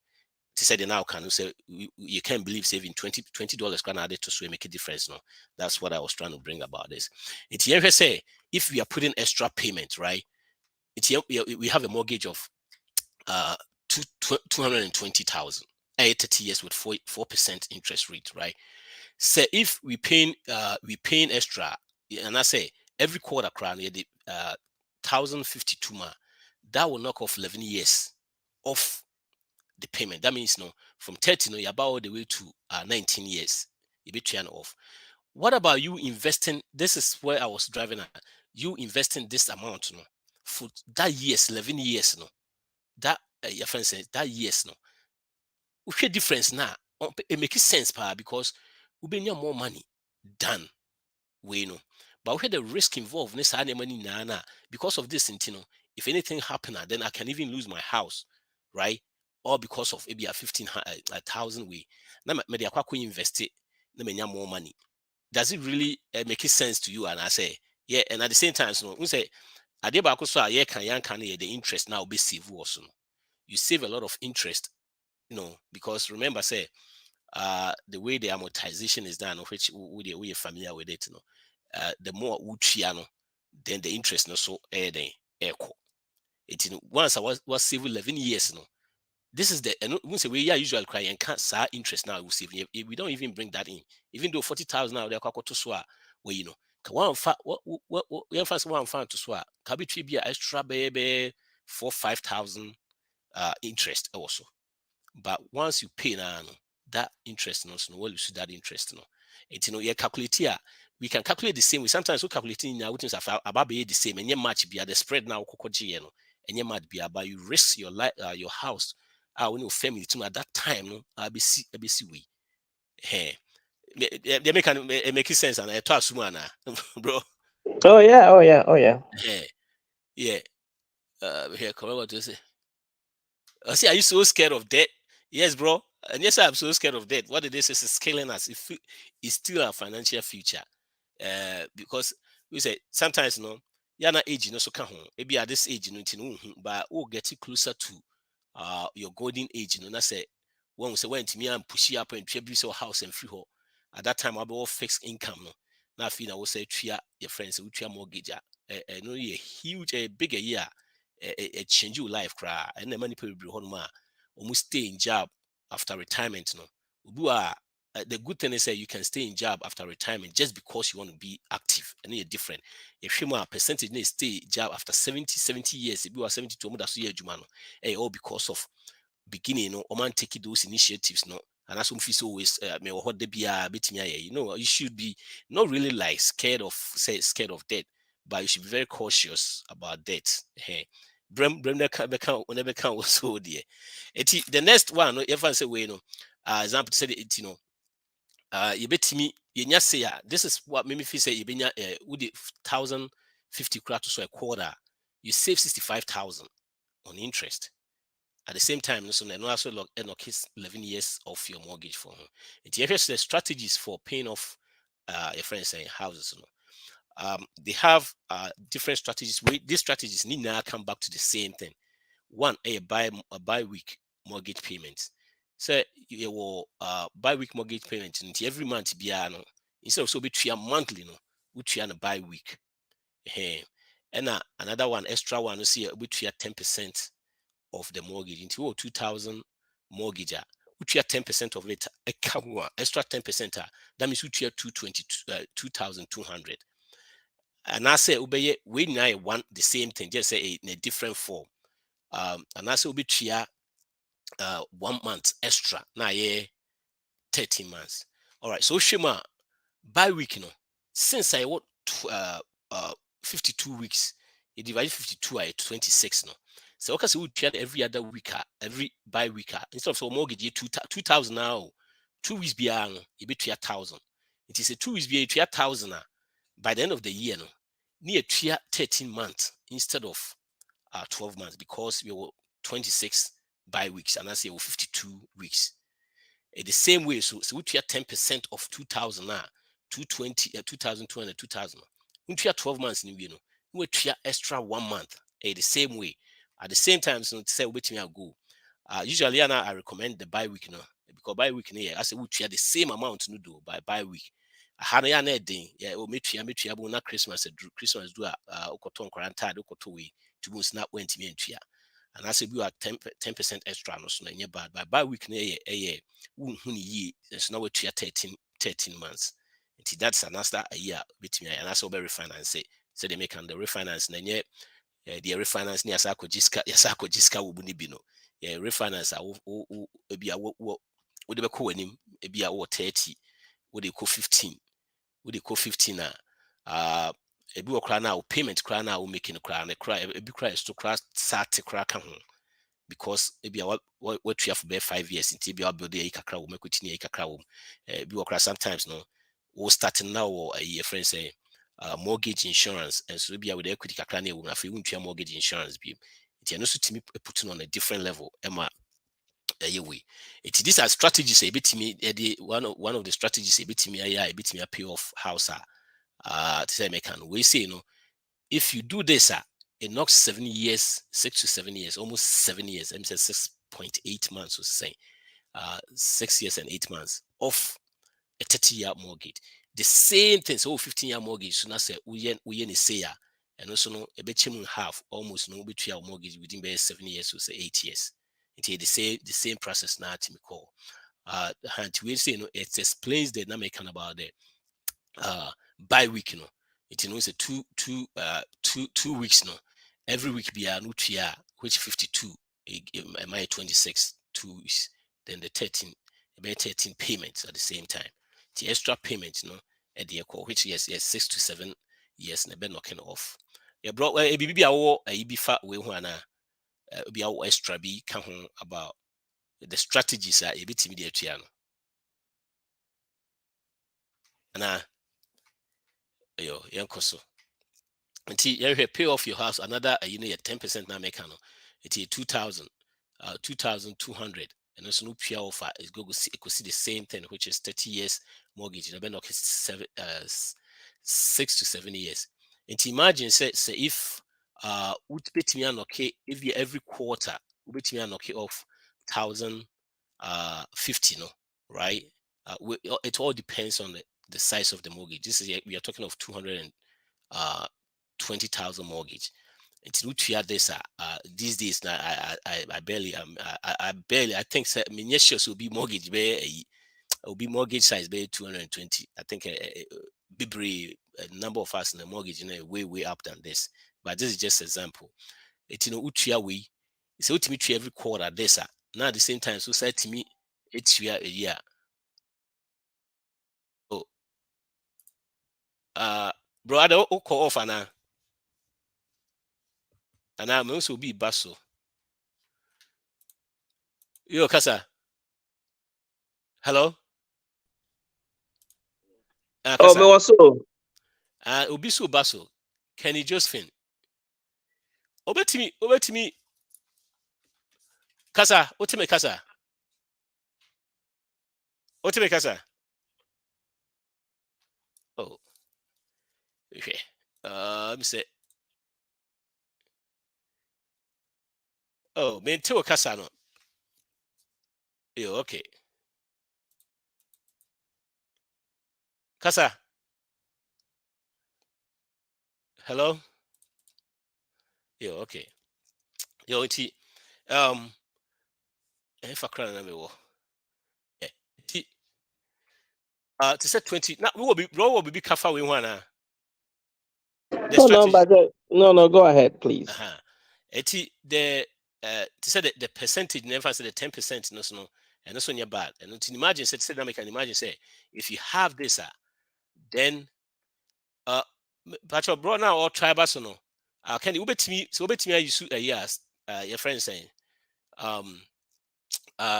She said now can say you can't believe saving $20 can add it to so make a difference. No, that's what I was trying to bring about this. It's here say if we are putting extra payment, right? It's here we have a mortgage of 220,000, 30 years with 4% interest rate, right? So if we paying extra, and I say every quarter crown the 1,052 ma, that will knock off 11 years off the payment. That means no from 30 no you're about all the way to 19 years. You be turn off. What about you investing? This is where I was driving at. you investing this amount no for that years 11 years no that your friend says that years no we difference now it makes sense pa because we bring more money than we know but we had the risk involved money na because of this you know if anything happen then I can even lose my house right or because of maybe a 15,000 way na me dey akwa invest it na me more money does it really make sense to you and I say yeah and at the same time so we say ade ba ko so a ye kan the interest now be save also no you save a lot of interest you know because remember say the way the amortization is done, which we are familiar with it, you know, the more uchiano, then the interest no so then echo. It once I was saving 11 years, you know. This is the and we say we are usually crying and can't say interest now we save. We don't even bring that in, even though 40,000 now they're quite to swa where you know. One fa what we have first one fan to swa. Kabi be extra baby 4,000-5,000 interest also. But once you pay now, that interest no, well, you see that interest no. It you know you calculate here. We can calculate the same way. Sometimes we calculate in our things about the same, and your match be at the spread now no, and your match be about you risk your life, your house, when your family to at that time no, ABC we. Hey, they make sense and I talk bro. Oh yeah, oh yeah, oh yeah. Hey, yeah. Here, come on, what to say? I see, are you so scared of debt? Yes, bro. And yes, I'm so scared of debt. What did they say is killing us? It's still our financial future. Because we say sometimes you're not age, so come home. Maybe at this age, but we'll get you closer to your golden age. I say when we say when to me and push you up and tribute your house and free home. At that time, I'll be all fixed income. No, now I feel I will say your friends, which your mortgage. No, a huge, a bigger year. A change your life cry and the money people be almost stay in job after retirement the good thing is that you can stay in job after retirement just because you want to be active and you're different if you a percentage they stay job after 70 years if you are 72 that's year all because of beginning man take those initiatives and that's what always what they be you should be not really like scared of death but you should be very cautious about death. Hey, whenever count was so dear. The next one, if I say we example said it you bet me you say this is what made me feel say you be with 1,050 crowd so a quarter, you save 65,000 on interest. At the same time, so no also look 11 years of your mortgage for him. It here's the strategies for paying off your friends saying houses. They have different strategies. These strategies need now come back to the same thing. One, a bi-week mortgage payment. So you will bi-week mortgage payment every month be instead of so be monthly which you a bi-week. And another one extra one you see which you 10% of the mortgage into 2,000 mortgage which you 10% of it extra 10% that means which you 2,200. And I say obey we now want the same thing, just say in a different form. And I say will be 1 month extra now 13 months. All right, so Shima by week since I want 52 weeks, you divide 52 by 26 so okay, so we treat every other week, every bi week instead of so mortgage 2,000 now 2 weeks beyond you be 3,000. It is a 2 weeks be 3,000 by the end of the year near 13 months instead of 12 months because we were 26 bi weeks and I say 52 weeks. The same way, so we treat 10% of 2,000 now, 220, 2,200, 2,000. We treat 12 months in we treat extra 1 month. The same way. At the same time, so to say which me I go. Usually, I recommend the bi-week because bi-week I say we treat the same amount to do by bi-week. I had a day, yeah, or meet you na Christmas Christmas do okoton quarantine okoto to go snap went to me and I say we are 10% extra no so na bad by week na it's now we 13 months. That's another a year between and that's over refinance so they make the refinance na the refinance ni asako jiska wo buni bi no refinance ebi a wo de be ko anim ebi a wo 30 wo de ko 15 wo de ko 15 ebi wɔ koraa na payment koraa na making koraa na koraa ebi koraa is to koraa start koraa ka ho because ebi a what you have for 5 years until ebi a build a kakra wo equity na kakra wo ebi wɔ koraa sometimes no we starting now or a year friend say mortgage insurance and so ebi a with equity kakra na wo na fe wontua mortgage insurance bi nti ɛno so timi putting on a different level ɛma way. These are strategies a bit me one of the strategies a bit me a bit me a pay off house to say we say if you do this it knocks 7 years 6 to 7 years almost 7 years I'm saying 6.8 months or saying 6 years and 8 months off a 30-year mortgage. The same thing, so 15-year mortgage so now say we say and also no a bit half almost no between our mortgage within 7 years or say 8 years. It's the same process now to me call. And we say it explains the dynamic about the bi-week, it is a 2 weeks every week be a new year, which 52 my 26 2 weeks, then the 13 about 13 payments at the same time. The extra payments at the echo, which yes 6 to 7 years and knocking off. Yeah, bro, a BB a be fat way one be our extra be come about the strategies are a bit immediate piano. And yo yankoso. Until you pay off your house, another 10% now make it is 2,000, 2,200, and also no pure offer is go see the same thing, which is 30 years mortgage. You know, 6 to 7 years. And imagine say if bet me okay if you every quarter bet me okay off 1,050, right? It all depends on the size of the mortgage. This is we are talking of 220,000 mortgage. Until we are this these days now I barely I think miniatures will be mortgage will be mortgage size be 220. I think a number of us in the mortgage way up than this. But this is just example. It's utia we it's ultimately every quarter this now at the same time so say to me it's a year. Oh brother call off and I'm also be basso. Yo, Kasa. Hello? Oh, me also. Obi so basso. Kenny Josephine. Over to me. Kasa, ultimate Kasa. Ultimate Kasa. Oh. Okay. Let me say. Oh, me too Kasa no. Yo, okay. Kasa. Hello? Yo, okay. Yo, iti if I cry na me wo. Iti to say 20. Now we will be kafa we wana. The strategy. No, go ahead, please. Iti the to say the percentage never say the 10% no and that's when you're bad. And to imagine say I can imagine say if you have this then but your bro now or tribal so no can you bet me so bet me you suit a years your friend saying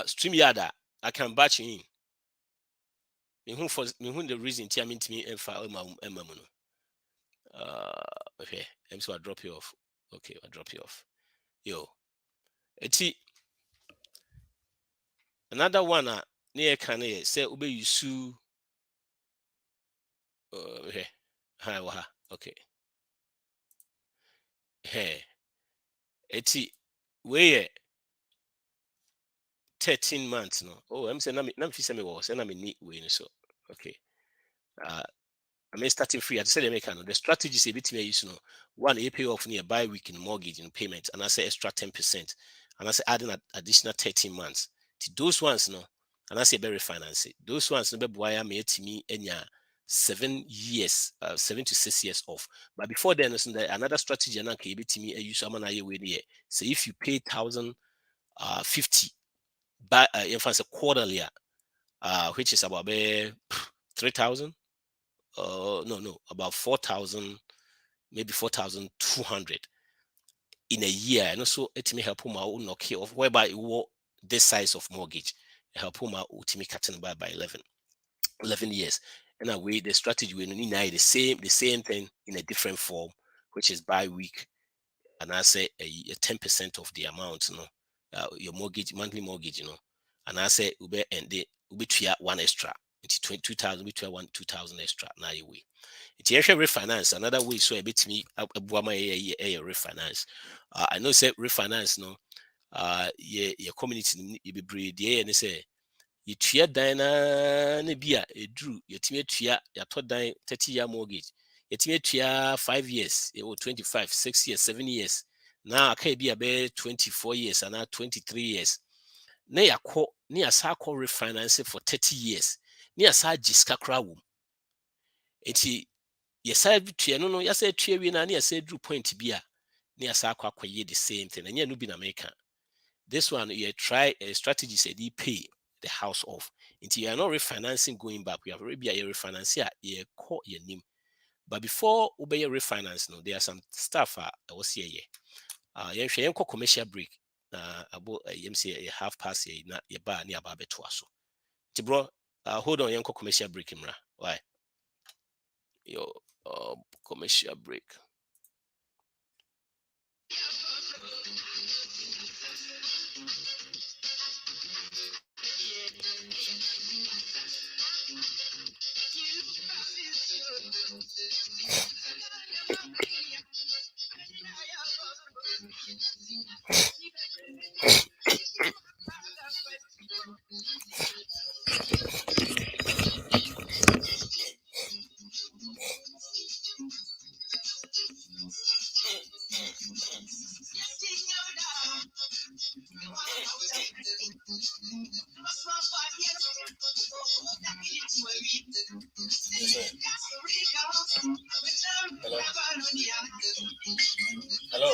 stream yada I can batch you in who for me who the reason to me and file okay so I drop you off. Okay, I drop you off. Yo eti another one near can say ube you sue okay hi okay hey eti we 13 months no oh I'm saying na me say me was na me need we so okay I mean starting free I said the strategies a bit me use one a pay off near bi-week in mortgage in payment and I say extra 10% and I say adding an additional 13 months to those ones and I say very finance it those ones no be why me 7 years 7 to 6 years off but before then another strategy and can be me use amana we say if you pay 1,050 by a quarterly which is about 3,000 no about 4,000 maybe 4,200 in a year, and also it may help him out knock off whereby you want this size of mortgage, help him out ultimately cutting by 11 years. And away the strategy we need the same thing in a different form, which is by week, and I say a 10% of the amount, your mortgage, monthly mortgage, and I say ube and they ube tria one extra. It's 2,000, we 2,000 extra now way. It's actually refinance. Another way so a bit me a refinance. I know say refinance no your community you be breed and they say you tua dan na bia edru yetime tua yato dan 30-year mortgage yetime tua 5 years 25 6 years 7 years na aka bia be 24 years and 23 years na yakọ na yasa akọ refinance for 30 years na yasa giska kra wom enti yasa tua no yasa tua wi na yasa dru point bia na yasa akọ akọye the same thing and no bi na make this one you try a strategy said you pay the house off until you are not refinancing going back. We have already a refinance here, call your name. But before obey your refinance, no, there are some stuff I was here. You commercial break. About a half past a na your bar near Babe Twaso. Tibro, hold on, yanko commercial break him. Why? Your commercial break. Hello. Hello.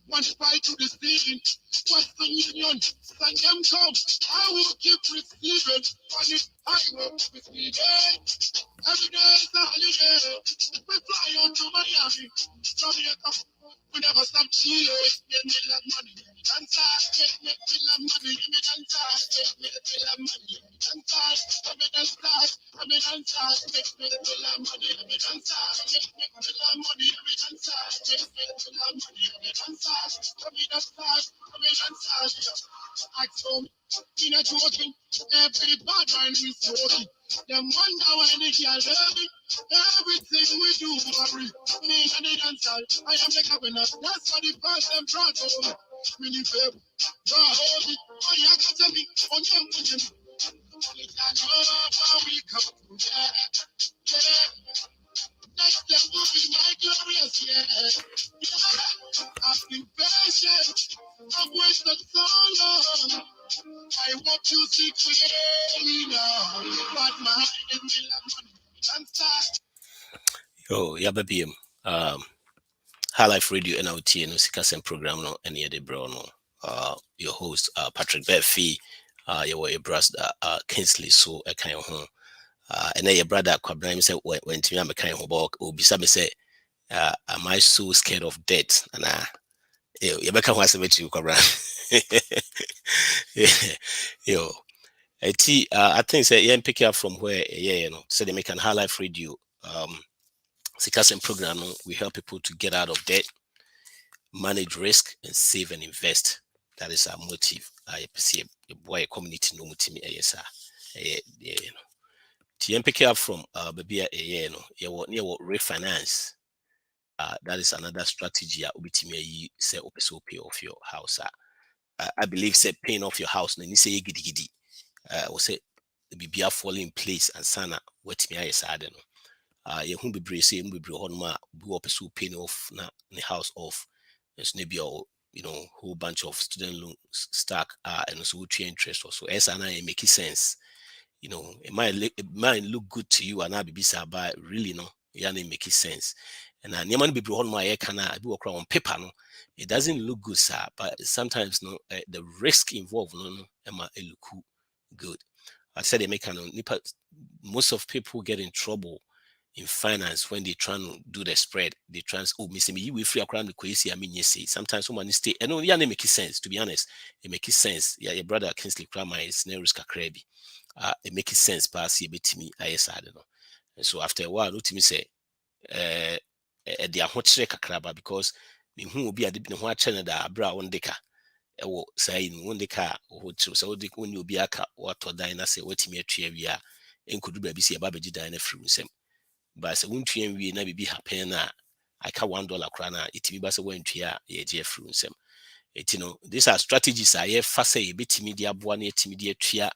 One fight to the ceiling, Western Union, send them come. I will keep receiving money. I will receive it. Every day is a holiday. We fly on to Miami, Jamaica. We never stop chilling. Give me that money. Dance, give me that money. Give me dance, give me that money. Dance, give me dance, give me dance, give me that money. Give me dance, give me that money. Give me dance, give me that money. Give me dance, give me dance, give me dance. I told me, in a joking, every bad man is joking. Them wonder why they can't love me. Everything we do, worry. Me and the dancer, I am the cabinet. That's what the first them brought home. Mini babe, draw hold it. Oh, yeah, got me on them with them. Only can know how we come together. Yeah. Next step will be my glorious, yeah. Yeah. I've been patient. I've wasted so long. I want you to clearly now. But my heart is in the money. Can't start. Yo, yababiem. High Life Radio NLT no Sikasem program no any de bro no. Your host Patrick Beffy, your brother Kingsley so a kind of home. And then your brother Kwabran said when to me I'm a kind of walk or beside me say am I so scared of death? And you better want to meet you Kwabran. Yo. I think say yeah pick up from where you know so they make an High Life Radio Sikasem program no, we help people to get out of debt, manage risk, and save and invest. That is our motive. I perceive a boy community no mutimi yes you know. TM pick up from baby you know you what refinance. That is another strategy ubitimi say opeso pay off your house. I believe say paying off your house no ni say gidi gidi. Or say the BBR fall in place and sana what me I sad no. You who be brave say be brave on ma be opeso paying off na the house off. There's maybe you know whole bunch of student loans stack and so with interest or so as and it make sense, you know, it might look good to you and I be but really no yeah it make sense and near be on my can I be work on paper no it doesn't look good sir but sometimes no the risk involved no it look good. I said they make an most of people get in trouble in finance when they try to do the spread. They try oh missing me we free around the crazy I mean yes sometimes someone stay and yeah it makes sense to be honest it makes sense yeah your brother Kingsley Krama is near risk crabby it makes sense pass a bit to me I don't know and so after a while to me say they are hot kakraba because me who will be a dip in what channel that bra one deca say in one deca or so when you be a cat or to dine say what me a tree we are and could be see a babaji dine from him. But so won't you we never be happy na I can $1 crana it be basa when tia ye jeff sem. It you know these are strategies I have fast a bit media one media tria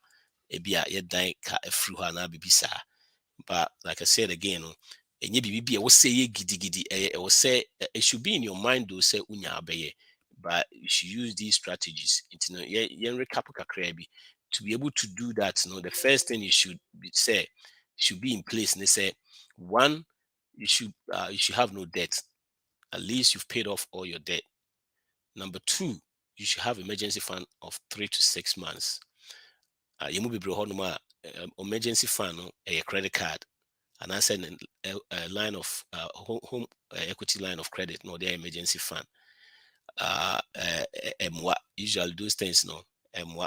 a bia ye dine ka a fru hana bibisa. But like I said again, and you be will say ye giddy giddy or say it should be in your mind do say unya abaye. But you should use these strategies. It's no to be able to do that. You know, the first thing you should say should be in place. And they say, one, you should have no debt. At least you've paid off all your debt. Number two, you should have emergency fund of 3 to 6 months. You move be emergency fund a credit card, and I send a line of home equity line of credit, no, their emergency fund. Usually those things, no,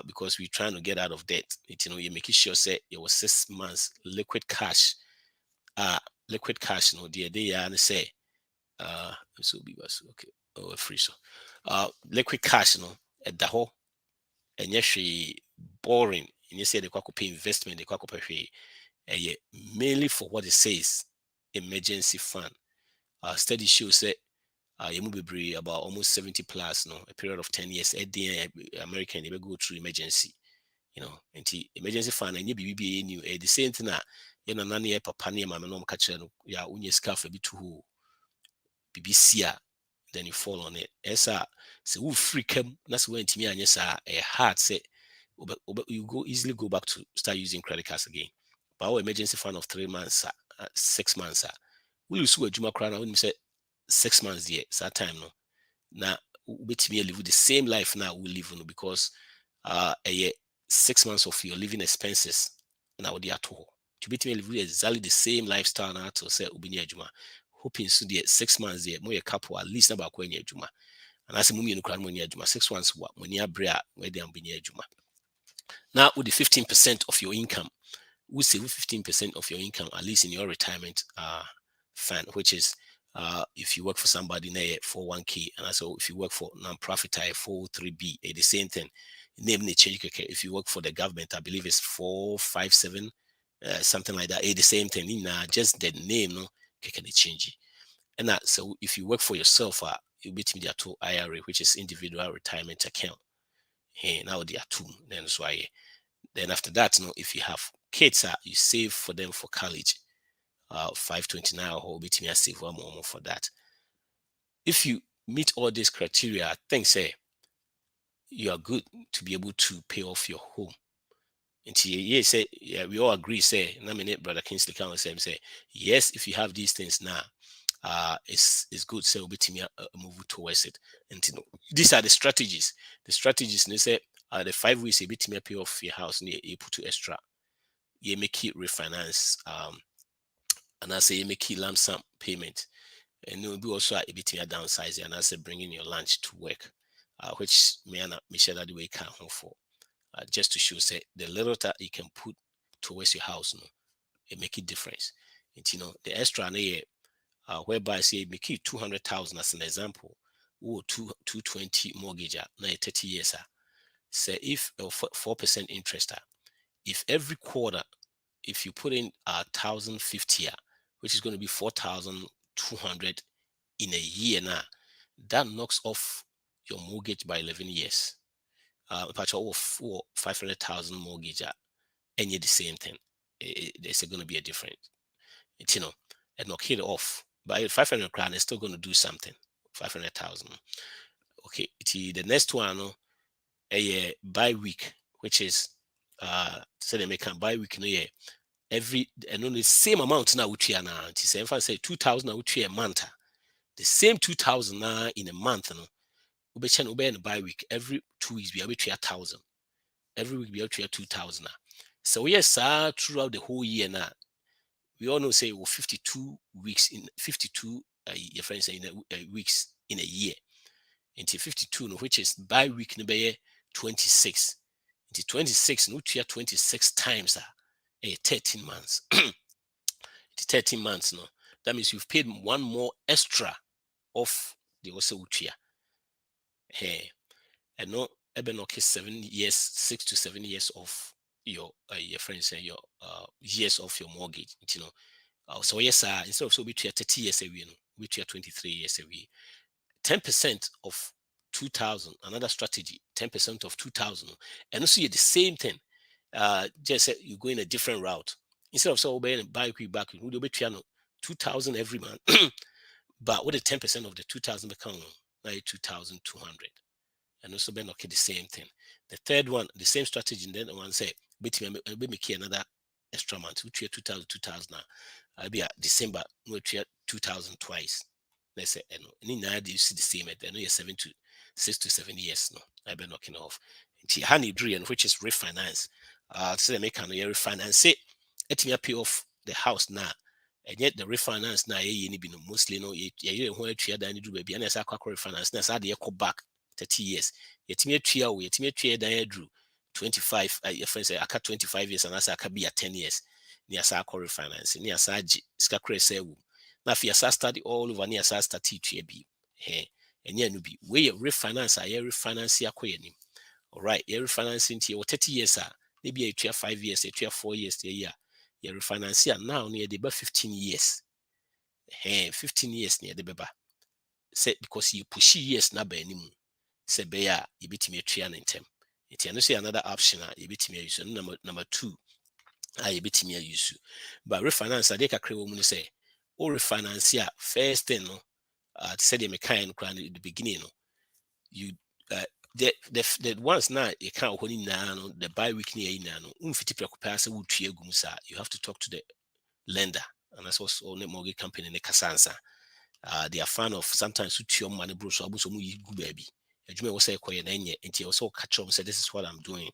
because we're trying to get out of debt. You're making sure say it was 6 months liquid cash. Liquid cash, no, they are and say, so be okay. Oh, free so. Liquid cash, no, at the whole, and yes, she boring. And you say the quack pay investment, the quack pay, mainly for what it says, emergency fund. Study shows that you move be about almost 70 plus, no, a period of 10 years. At the American, they will go through emergency, and the emergency fund and you be new. The same thing that nani papa near my mom catcher, ya unye scarf a bit too BBC, then you fall on it. Esa so we free came, that's when to me and yes, a hard say you go easily go back to start using credit cards again. But our emergency fund of 3 months, 6 months, we use a Juma crown when we say 6 months there, it's that time no. Now we live the same life now we live on because a year 6 months of your living expenses now they are too. To be live exactly the same lifestyle now to say Ubinia Juma. Hoping so the 6 months there, more a couple at least about when you're Juma. And as a mummy in Ukraine when you're Juma, 6 months when you're brea where they are being Juma. Now with the 15% of your income, we say 15% of your income, at least in your retirement fund, which is if you work for somebody near 401k, and also if you work for non-profit 403b, the same thing. Name the change. If you work for the government, I believe it's 457, something like that. The same thing. Just the name, no, can change. And that so if you work for yourself, you'll be to to IRA, which is individual retirement account. Hey, now they are two. Then that's why. Then after that, if you have kids, you save for them for college. 529 or bit me save one more for that. If you meet all these criteria, I think say you are good to be able to pay off your home. And say we all agree, say nominate Brother Kingsley can say yes, if you have these things now, it's good, so we'll be move towards it. And these are the strategies. The strategies they say the 5 weeks a bit me pay off your house near you put to extra. You make it refinance and I say you make it lump sum payment, and it will be also a bit more downsize, and I say bringing your lunch to work, which me share that the way can home for, just to show say the little that you can put towards your house, it make a difference. And the extra whereby say make it 200,000 as an example, or 220 mortgage now 30 years, say if 4% interest, if every quarter if you put in 1,050, which is going to be 4,200 in a year now, that knocks off your mortgage by 11 years. Patch over 500,000 mortgage, and you're the same thing. There's going to be a difference. And knock it off. But 500 grand is still going to do something. 500,000. Okay, the next one, a by week, which is say they make a by week, every and only the same amount now which are now. If I say 2,000 which a month, the same 2,000 now in a month, ube in by week every 2 weeks be able to 1,000. Every week be able to 2,000. So yes, throughout the whole year now, we all know say 52 weeks in 52 your friends say in weeks in a year. Into 52, which is by week 26. Into 26, no 26 times 13 months. 13 months, no. That means you've paid one more extra off the also utia. Hey, and no, even okay, 7 years, 6 to 7 years of your friends say your years of your mortgage. So yes, instead of so between 30 years away, between 23 years away, 10% of 2,000. Another strategy, 10% of 2,000, and also you the same thing. Just you go in a different route. Instead of so obeying and buy quick back, we do be 2,000 every month, but with the 10% of the 2,000 become like 2,200, and also be okay the same thing. The third one, the same strategy, and then the one say, be make another extra month, which are 2,000, now. I'll be at December, which 2,000 twice. Let's say, and in you see the same. I know you're 6 to 7 years no I've been knocking off nti honey dream which is refinance so they make an refinance it me pay off the house now and yet the refinance now you be mostly no you who atria dan do baby and esa kwa refinance na sa de go back 30 years yet me atria we yet me atria dan drew 25 your friends say aka 25 years and asa aka be 10 years ni asa kwa refinance ni asa ji ska kure say wu na fi asa study all over ni asa study atria bi enye no bi we refinance a refinance akoye ni all right refinance into 30 years maybe a 5 years a 4 years a year you refinance now near the 15 years 15 years near the beba say because you push years na ba animu say be ya you betimi atua na ntem it no say another option you betimi use number 2 you betimi use but refinance ade kakra wo mu no say o refinance first thing no said the mechanic at the beginning no you the ones now you can't hold in now the bi-weekly no umfiti preoccupation would tue gumsa you have to talk to the lender and that's also on the mortgage company in the kasansa they are fan of sometimes to your money bro so abuso mu yi gu baby adwuma wo say koye na enye nti wo so catch up say this is what I'm doing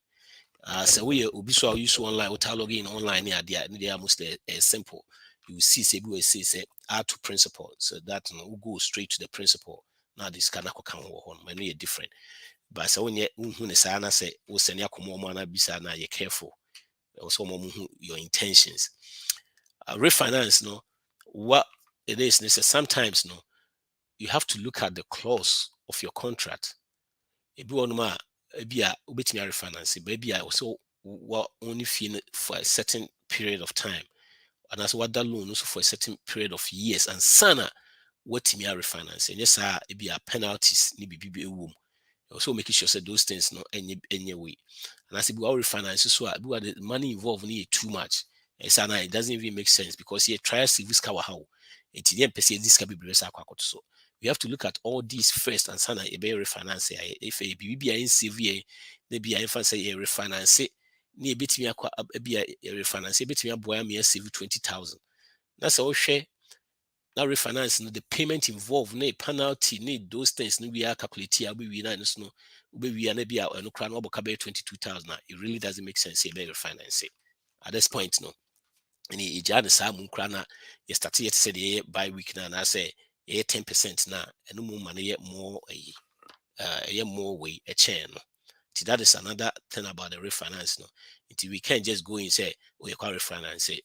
so we obi so use online or log in online they are most simple you see say we say add to principal so that we go straight to the principal now this can go when we are different but so when you say we send ya bisa na you careful also your intentions refinance no what it is sometimes no you have to look at the clause of your contract ebi wonuma ebia obetimi refinance baby also what only fee for a certain period of time and that's what that loan also for a certain period of years and sana what me refinance and yes ebia penalties ni bibi ewum also making sure that those things no any way and as we refinance so the money involved need too much and sana it doesn't even make sense because here try to risk our how it didn't pay this can be so we have to look at all these first and sana a refinance if a BBI in CV maybe I say a refinance near bit me a refinance a bit me a boy me a CV 20,000 that's all share now refinance the payment involved no penalty need those things no we are calculating we na no we are maybe no crown over 22,000 it really doesn't make sense a refinance at this point no and he just some crana you start to say the by week now and I say 10% now and no more money more more way a chain. That is another thing about the refinance no. Until we can't just go and say we call refinance.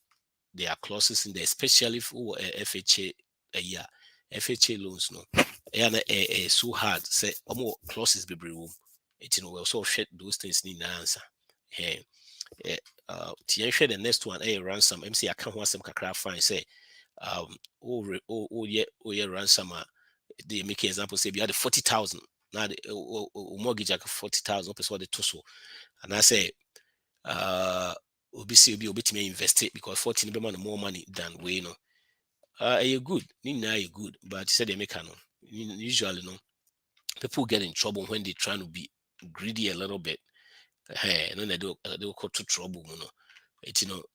There are clauses in there, especially for FHA a year. FHA loans no. And so hard say more clauses be room. It we also share those things need answer. Hey. The next one ransom MC I can't want some kakra fine say yeah ransom they make example say you had 40,000 now the mortgage like 40,000 person the toso and I say obi to me invest it because 40 be more money than we you good you good but say they make usually no people get in trouble when they trying to be greedy a little bit. Hey, no, they go to trouble,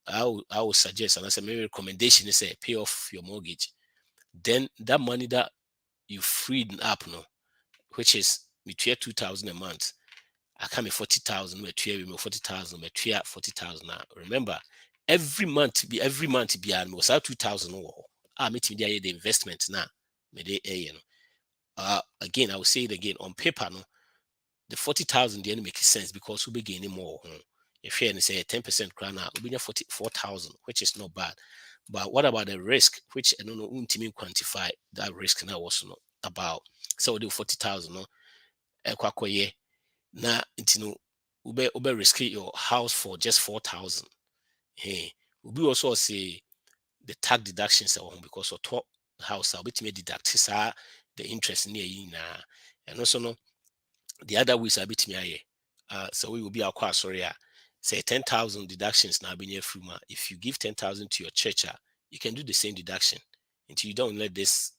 I would suggest, and I say maybe recommendation is say pay off your mortgage. Then that money that you freed up, which is me 2,000 a month, I come 40,000, me 40,000, me 40,000. Now remember, every month be 2,000. I meet me the investment now, again I will say it again on paper, the 40,000 didn't make sense because we'll be gaining more. If you say 10% crown out, we'll be 44,000, which is not bad. But what about the risk, which I don't know, quantify that risk now also not about. So we'll do 40,000, no? Now, ube risk your house for just 4,000. Hey, we also say the tax deductions are because of top house, I'll be to deduct the interest near you now. And also, no. The other ways are bit me so we will be our quite sorry. Say 10,000 deductions now being free. If you give 10,000 to your church, you can do the same deduction until you don't let this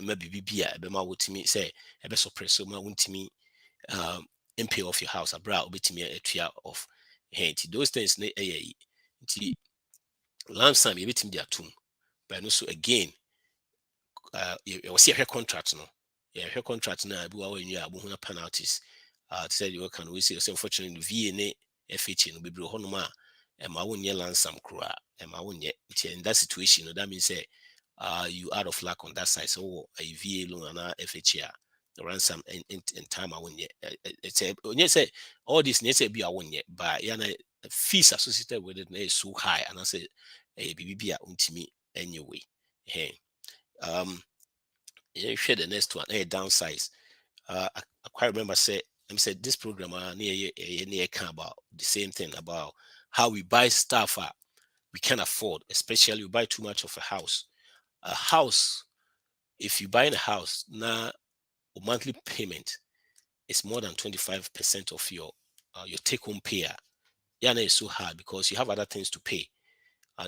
maybe be to me say a best suppress so to me pay off your house a brow bit me a tree off. Hey, those things land sum you bit me their tomb. But also again you see a contract no. Yeah, her contract now, we are in your penalties. Said you can we say, unfortunately, VNA FH no be honoma, and my own year some crua, and my own yet in that situation, that means say, you out of luck on that side. So a VA loan and FH the ransom in time I won't yet. It's a say all this needs to be a 1 year, but yana fees associated with it is so high, and I say a BBB me anyway. Hey, you share the next one, a downsize. I quite remember say this program near about the same thing about how we buy stuff we can afford, especially we buy too much of a house. A house, if you buy in a house now, monthly payment is more than 25% of your take-home pay. Yeah, it's so hard because you have other things to pay.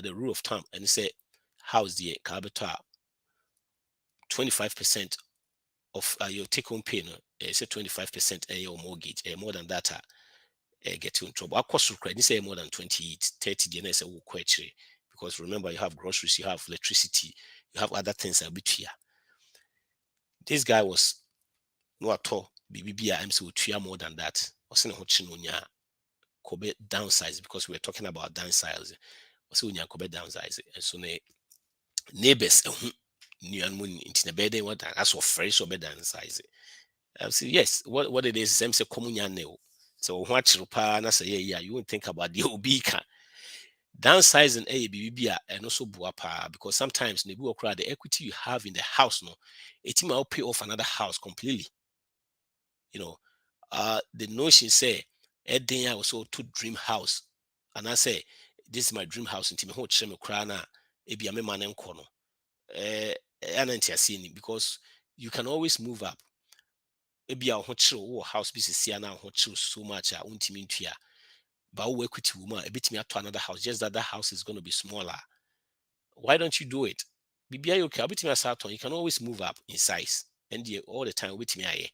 The rule of thumb, and it say house the capital 25% of your take-home pay. No, it's a 25% your mortgage. More than that, get you in trouble. Of course, credit say more than 28, 30. Then I say because remember you have groceries, you have electricity, you have other things a bit here. This guy was no at all. BBB I'm so more than that. Kobe downsize because we're talking about downsize. So when Kobe downsize, and so neighbors into the bed what that's what fresh or downsize. I say yes. What it is, same say common. So what you say yeah, you won't think about the obika. Downsizing a BBB and also buapa because sometimes the equity you have in the house no, it might pay off another house completely. You know, the notion say I also to dream house, and I say this is my dream house in Timmy Chemi Krana, ebi ame man enkono. Because you can always move up. Ebi a ho house business na ho so much a untimi ntua. But equity woman, a bit me to another house, just that house is going to be smaller. Why don't you do it? BBI okay, a bit me you can always move up in size. And all the time with me aye.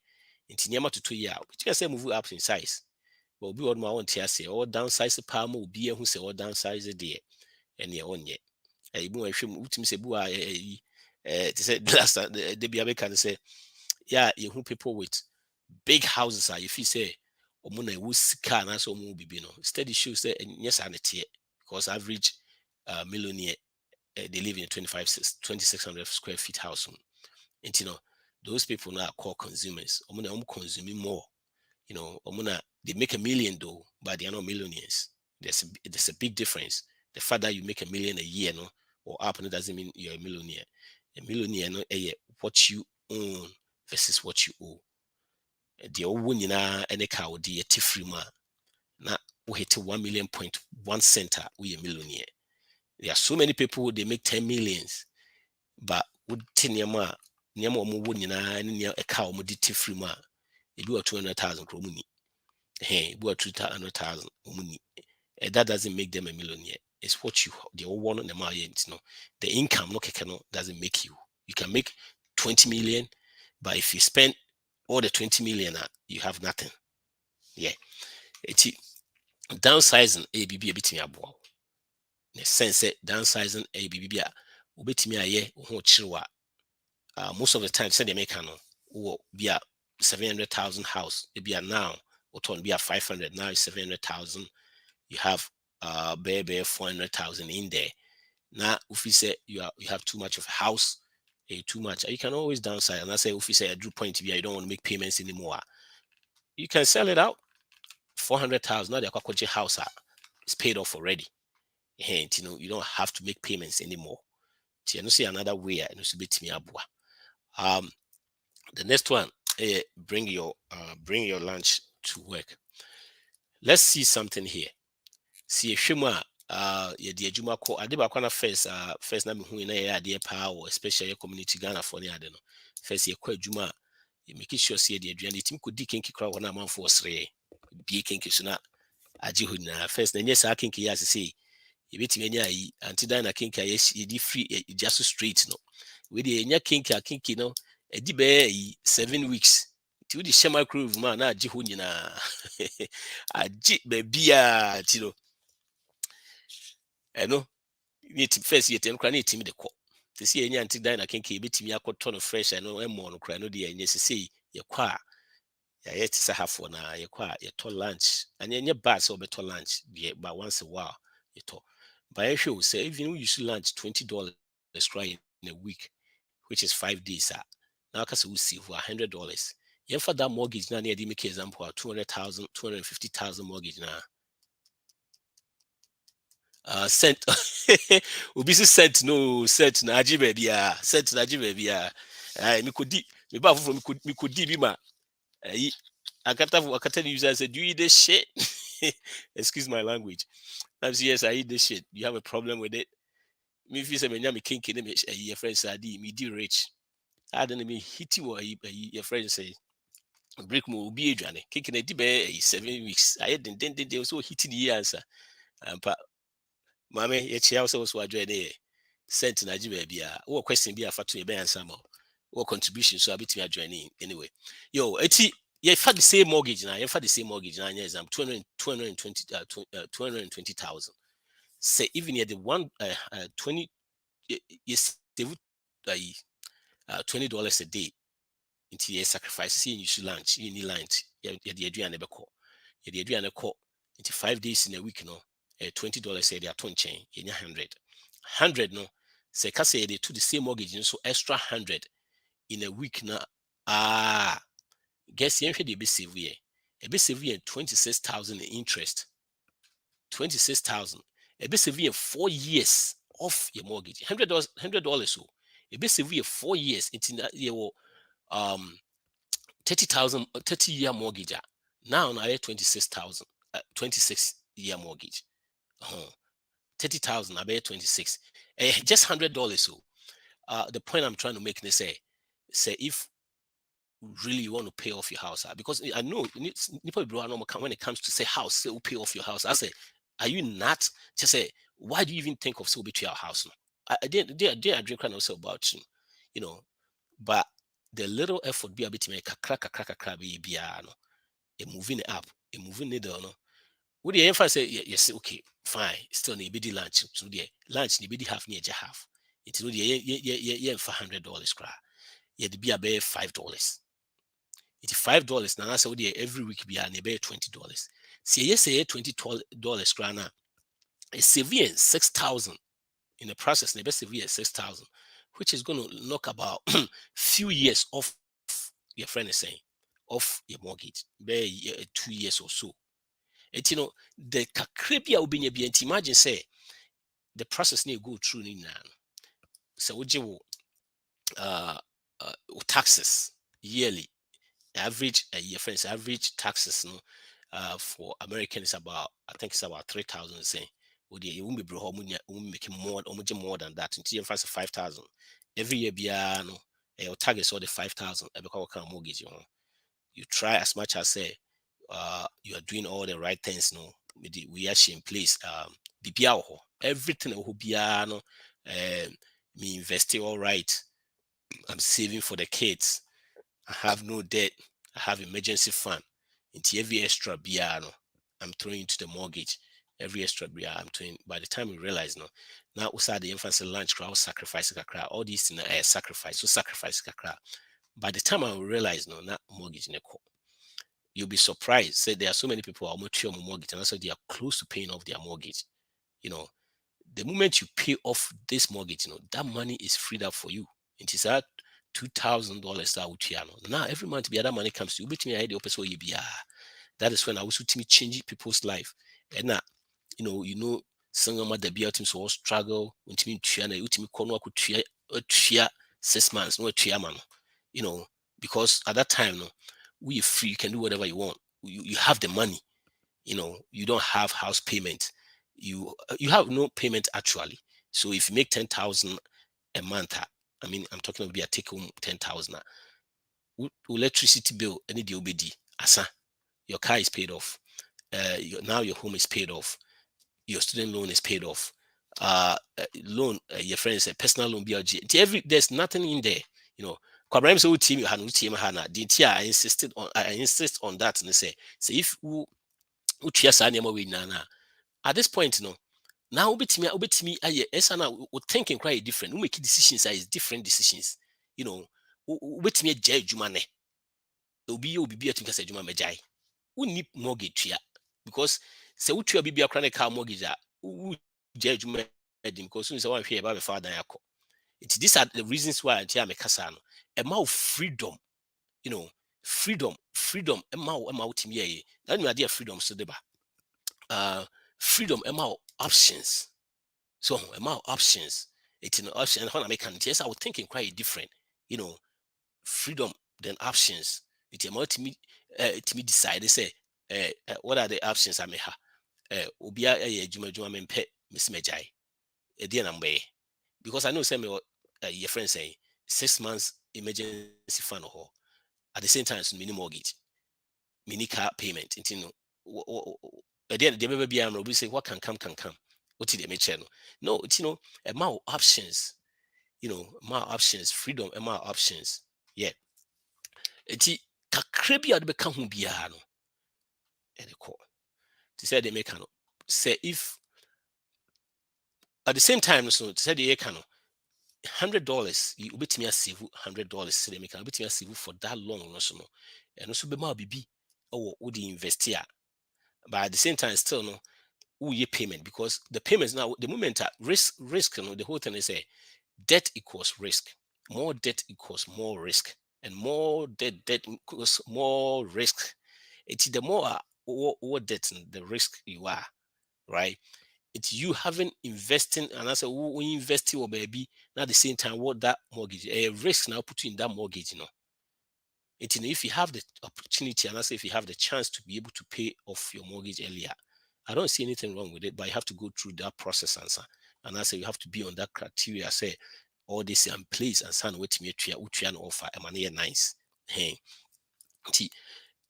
Into near to 2 years, but you can say move up in size. Well, be what my own tear say, or downsize the palm will be who say or downsize the day and your own yet. A boy, if you say, boo, to say, the BBI can say, yeah, you who people with big houses are if you say, Omuna who's car and so movie, steady shows say, and yes, and it because average millionaire they live in a 2,600 square feet house. And you know, those people now are called consumers. Omuna consuming more. You know, Omuna they make $1 million though, but they are not millionaires. There's a big difference. The fact that you make $1 million a year, no, or up, no, doesn't mean you're a millionaire. A millionaire, no, what you own versus what you owe. The own any car would be a tifrima. Now we hit 1 million.1 center, we a millionaire. There are so many people they make 10 millions, but would tinyama near a cow mudi tifrima. If you are 200,000 money, hey, we are 200,000 money. That doesn't make them a millionaire. It's what you the all one on the market, no. The income no doesn't make you. You can make 20 million, but if you spend all the 20 million, you have nothing. Yeah. It's downsizing ABB a bit me abo. The sense downsizing ABB a bit me a year most of the time say they make no be a 700,000 house. It be a now or be a 500 now is 700,000. You have bare 400,000 in there. Now if you say you have too much of a house, too much, you can always downsize. And I say if you say a drew point to be you don't want to make payments anymore, you can sell it out 400,000. Now the Akwakoje house is paid off already. Hence, you know, you don't have to make payments anymore. So you know, see another way and it's a bit me abua. The next one, bring your lunch to work. Let's see something here. See a shima the adwuma ko ade ba kwana first na me hu na ye ade power especially community Ghana for ne ade no first ye kwa adwuma you make sure say the aduane tim ko di kenki kra wona amanfo osre bi kenki so na age hu na first na nye sa kenki ya say ye betimi anya yi anti dan na kenki ye di free just straight no we dey nya kenki no edi be 7 weeks ti we di shema crew ma na age hu nyina age be bia ti no eno first year ten kra na team de ko to see any anti dine I can keep it me a cotton fresh and no more cry no dear and yes see your qua. Yeah, it's a half one your qua your to lunch and then your bats or better lunch yeah, but once a while you talk. But I show say even you should lunch $20 cry in a week, which is 5 days. Now because we see for $100. Yeah, for that mortgage now near the make example 200,000, 250,000 mortgage now. Cent obisi cent no cent na aji baby cent na aji baby me kodi me ba for me kodi bi ma akata user said, do you eat this shit? Excuse my language. I'm yes, I eat this shit. You have a problem with it? Me if you say me nyame kinki me your friend say me di rich. I don't me hit you your friend say break mo obi adwane kinki na di be 7 weeks. I then so hitting the answer. Mame ye chia so adwane dey cent na jibe bia. What question be afa to e be answer mo. What contribution so abitimi adwane anyway. Yo, eti you had the same mortgage now. You had the same mortgage now. Yes, 220,000. Say even at the 20, you save $20 a day into your sacrifice. See, you should lunch. You need lunch. You the idea never call. You the idea never call. Into 5 days in a week, no. $20 say they are 20 in 100 no. Say can say they to the same mortgage, so extra 100 in a week now. Guess you should be severe. A bit severe 26,000 in interest. 26,000. A bit severe 4 years off your mortgage. $100 so. A bit severe 4 years. It's in that year 30,000 30-year mortgage. Now I 26,000 26-year mortgage. 30,000 I bet 26. Just $100 so. The point I'm trying to make is say if really you want to pay off your house, because I know when it comes to say house, say pay off your house. I say, are you not just say why do you even think of so between our house? I didn't drink also about you know, but the little effort be a bit make a crack be moving it up, a moving needle no. Would the emphasis say yes, okay, fine, still need be lunch. So the lunch need be half near half. It's really yeah $500 cry. You'd be about $5. It's $5 now. So every week be an about $20. See, yes, $20 crana. It's severe 6,000 in the process. Never severe 6,000, which is going to knock about few years off your friend is saying off your mortgage, be 2 years or so. And the kakribia will be imagine say the process need go through now. So would you taxes yearly? Average your friends average taxes for American is about I think it's about 3,000 saying you won't be making more than that until you first 5,000 every year your target all the 5,000 because kind of mortgage you try as much as say you are doing all the right things we actually in place everything me investing all right. I'm saving for the kids. I have no debt. I have emergency fund. Into every extra biano, I'm throwing into the mortgage. Every extra biano I'm throwing. By the time we realize now we start the infancy lunch crowd sacrifice all these in a sacrifice. So sacrifice by the time I realize not mortgage in a call. You'll be surprised. Say there are so many people who are mature mortgage and also they are close to paying off their mortgage. The moment you pay off this mortgage, that money is freed up for you. It is at $2,000 out here. Now every month the other money comes to you. That is when I also change people's life. And now, some of the beer teams all struggle when to me 6 months, because at that time, we are free, you can do whatever you want. You have the money, you don't have house payment. You have no payment actually. So if you make 10,000 a month, I mean, I'm talking about a take home 10,000. Electricity bill, any DOBD, asa, your car is paid off. Now your home is paid off. Your student loan is paid off. Loan, your friends, a personal loan, BLG. There's nothing in there. I insist on that and say if at this point, now obetimi aye esana we thinking quite different. We make decisions is different decisions. You know, obetimi agya adwuma ne. Obi obi atim kasa adwuma magyae. Wonni mortgage ya because se wotua bibia kra na car mortgage a gya adwuma edim because you say one hwe ba be father yakọ. These are the reasons why I make kasa no. Ema freedom, you know, freedom ema timi ye. That you are freedom so deba. Freedom ema options. So amount options. It's an option. When I make an yes, I was thinking quite different. You know, freedom than options. It's about to me decide. They say, what are the options I may have? Obia juma mempe Miss Mejai. Dear number because I know some your friend saying 6 months emergency fund or at the same time mini mortgage, mini car payment. You know, at the end the baby be say what can come. What did they channel? No, it's amount options, amount options, freedom, amount options. Yeah. It's kakrebi ad become who be no. And the call. To say they make say if at the same time, so to say the $100, you bet me a save $100, so they make a bit me a save for that long, no so no. And also be my BB or would invest here. But at the same time, still no. Your payment because the payments now the moment risk the whole thing is a debt equals risk, more debt equals more risk, and more debt equals more risk. It's the more what debt the risk you are, right? It's you having investing and I say when you invest or baby not at the same time what that mortgage a risk now put you in that mortgage, It's if you have the opportunity and I say if you have the chance to be able to pay off your mortgage earlier, I don't see anything wrong with it, but you have to go through that process and I say you have to be on that criteria. Say all this in place and sign with me to offer a nice. Hey,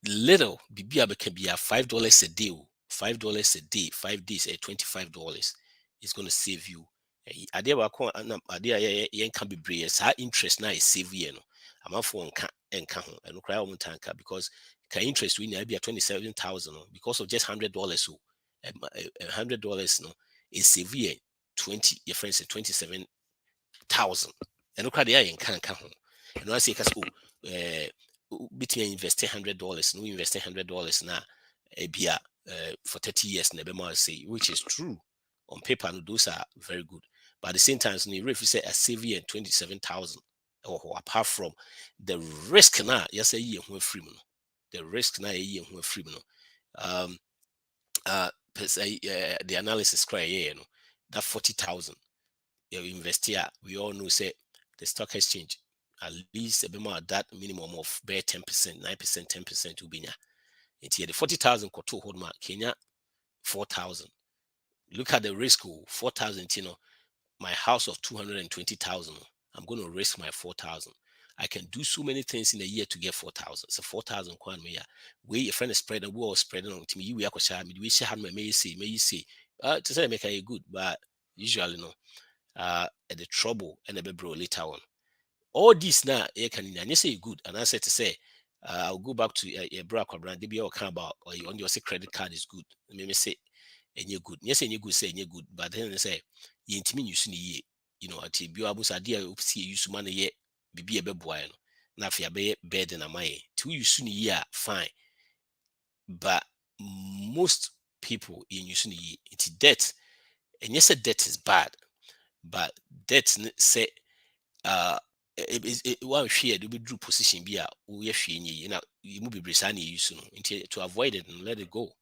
little BBA can be $5 a day, $5 a day, 5 days at $25. It's going to save you. Idea can be brave. Interest now is save you. I'm out for and cry on tanker because can interest we be at 27,000 because of just $100. So $100 no is severe 20 your friends say 27,000 and look at the eye can and I say between investing $100 no investing $100 now a for 30 years never more say which is true on paper no those are very good but at the same time no if you say a severe 27,000 or apart from the risk now yes say you free the risk now you free the analysis cry that 40,000 you invest here we all know say the stock exchange at least a bit more that minimum of bare 10%, 9%, 10% will be here. It's here the 40,000 koto hold mark Kenya 4,000. Look at the risk 4,000 my house of 220,000 I'm going to risk my 4,000. I can do so many things in a year to get 4,000. So 4,000 kwan me ya. We your friend is spreading, we all spreading on to me. We are share me. We share had may you say. To say make a good, but usually no. The trouble and the bro later on. All this now you can say good, and I said to say. I'll go back to your brother brand. They be all kind about or on your credit card is good. Let me say, and you're good. Yes, and you're good. Say and you're good. But then they say, you intimate you see at you abus idea see you money yet be a beboy. Now if you're bed and a my to you soon fine. But most people in using it's debt, and yes, debt is bad, but debt say one share the drew position be we you move be brisani use to avoid it and let it go.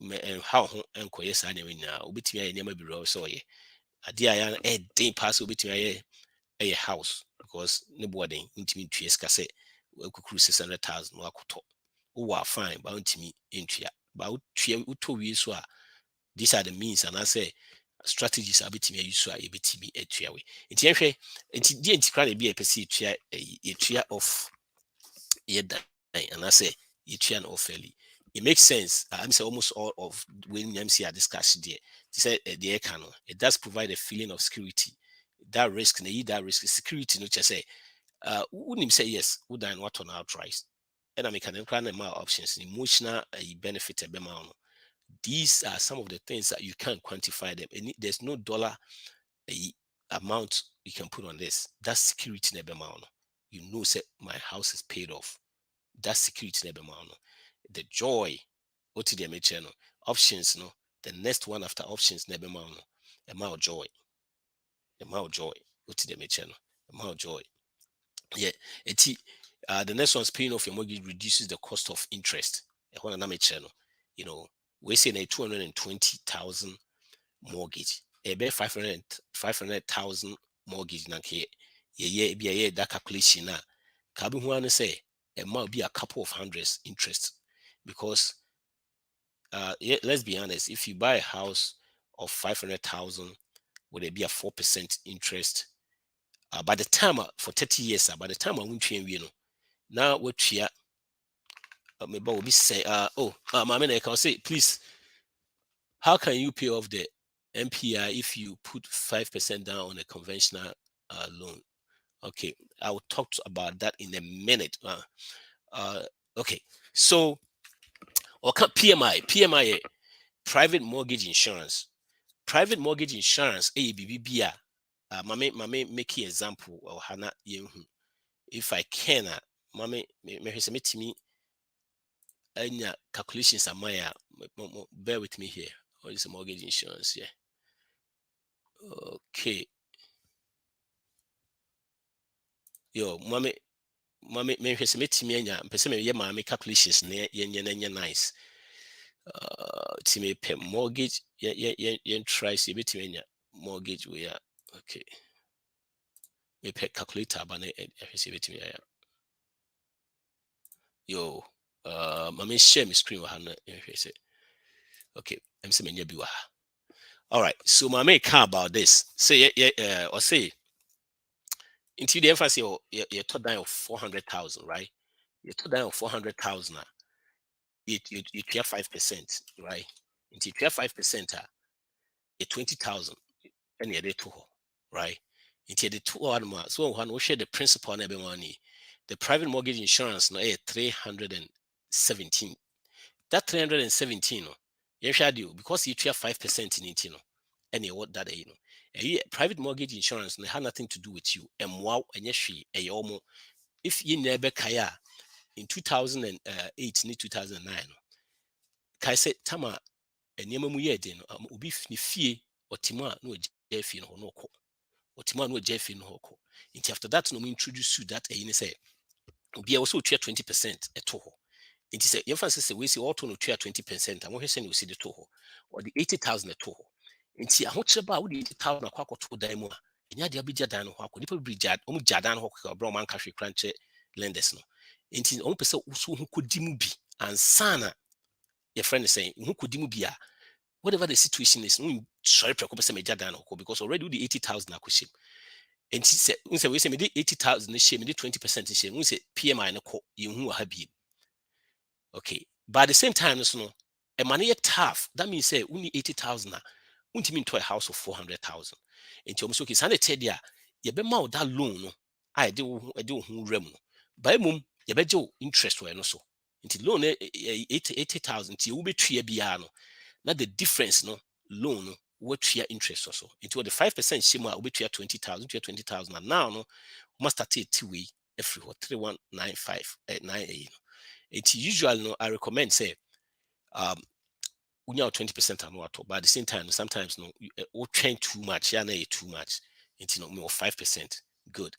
And how and yes anyway now obit me never be raw so ye idea a day pass obit me a house because nobody intimate to escase we could cruise 600,000 wakoto oh fine bound me into ya but so these are the means and I say strategies are betting you so a bit me a tria way. It's didn't be a perceived a tria of yet and I say a or fairly. It makes sense. I'm saying almost all of when MC are discussed there. They said the air canal. It does provide a feeling of security. That risk, that risk security, no just say wouldn't say yes, would I what on outright. And I make an incredible amount of options, emotional benefit a bemano. These are some of the things that you can't quantify them. And there's no dollar amount you can put on this. That's security never amount. You know, say my house is paid off. That's security never amount. The joy, what did they channel? Options, no. The next one after options never amount. Amount of joy. Amount of joy. What did they channel? Amount of joy. Yeah, the next one's paying off your mortgage reduces the cost of interest. You know, we say a 220,000 mortgage, a 500,000 mortgage. Yeah, that calculation now. Kabi who say it might be a couple of hundreds interest because let's be honest, if you buy a house of 500,000, would it be a 4% interest? By the time for 30 years, by the time I won't change, you know, now what here, maybe will be say, Mama, I can say, please, how can you pay off the MPI if you put 5% down on a conventional loan? Okay, I will talk about that in a minute. Okay, so PMI, private mortgage insurance. Private mortgage insurance, ABBBia. Mame make an example or Hana if I can, Mame me me any calculations are my bear with me here. What is a mortgage insurance? Yeah. Okay. Yo, Mame me hwese metimi anya mpese me ye ma me calculations na ye nice. Timi pay mortgage ye try see betimi anya mortgage we are okay. Me pay calculator ba na hwese betimi anya. Yo, mame share my screen wa na hwese. Okay, I'm saying nya bi wa. All right, so mame can about this. Say or say into the emphasis you told down of 400,000, right? You told down of 400,000. You pay 5%, right? Into you pay 5%, a 20,000, and you're to right? Into the 2 so when we share the principal and every money, the private mortgage insurance no 317. That 317, no, you shall do because you pay 5% in it, you know, and you what that you know. Private mortgage insurance no have nothing to do with you. And wow, and yes, if you never kaya in 2008 ni 2009, kai say tama enema mu ye de no obi ni fie otima no je fie no no ko otima no je fie no ko. After that no we introduce you that you say obi also 20% eto ho. It is a emphasis we see auto no 20% and we say we see the to or the 80,000 eto ho. Nti ahokyere ba wo the 80,000 akwa akoto dan mu a enya de abegya dan no ho akọ nipa bi jadan ho ko bro man ka hwe kranche lenders no. Nti on pese so ho kodi mu bi ansana your friend is saying who could be whatever the situation is, sorry because already the 80,000 acquisition. And she said, we say me 80,000 shame, 20% shame, we say PMI no ko you who are okay. But at the same time, no, a money tough. That means say only 80,000 won't mean to a house of 400,000. And to almost okay, Sunday tell ya, you be mouth that loan, no. I do who rem. By mum, you bet your interest were no so. Until loan 80,000 till you be 3 biano. Now the difference no loan what your interest also. Into the 5% shima will be 20,000 to 20,000 and now no must start 2 way every 3195 at 9. It's usual no I recommend say we know 20% and what but at the same time sometimes no you train too much yeah too much into no more 5% good.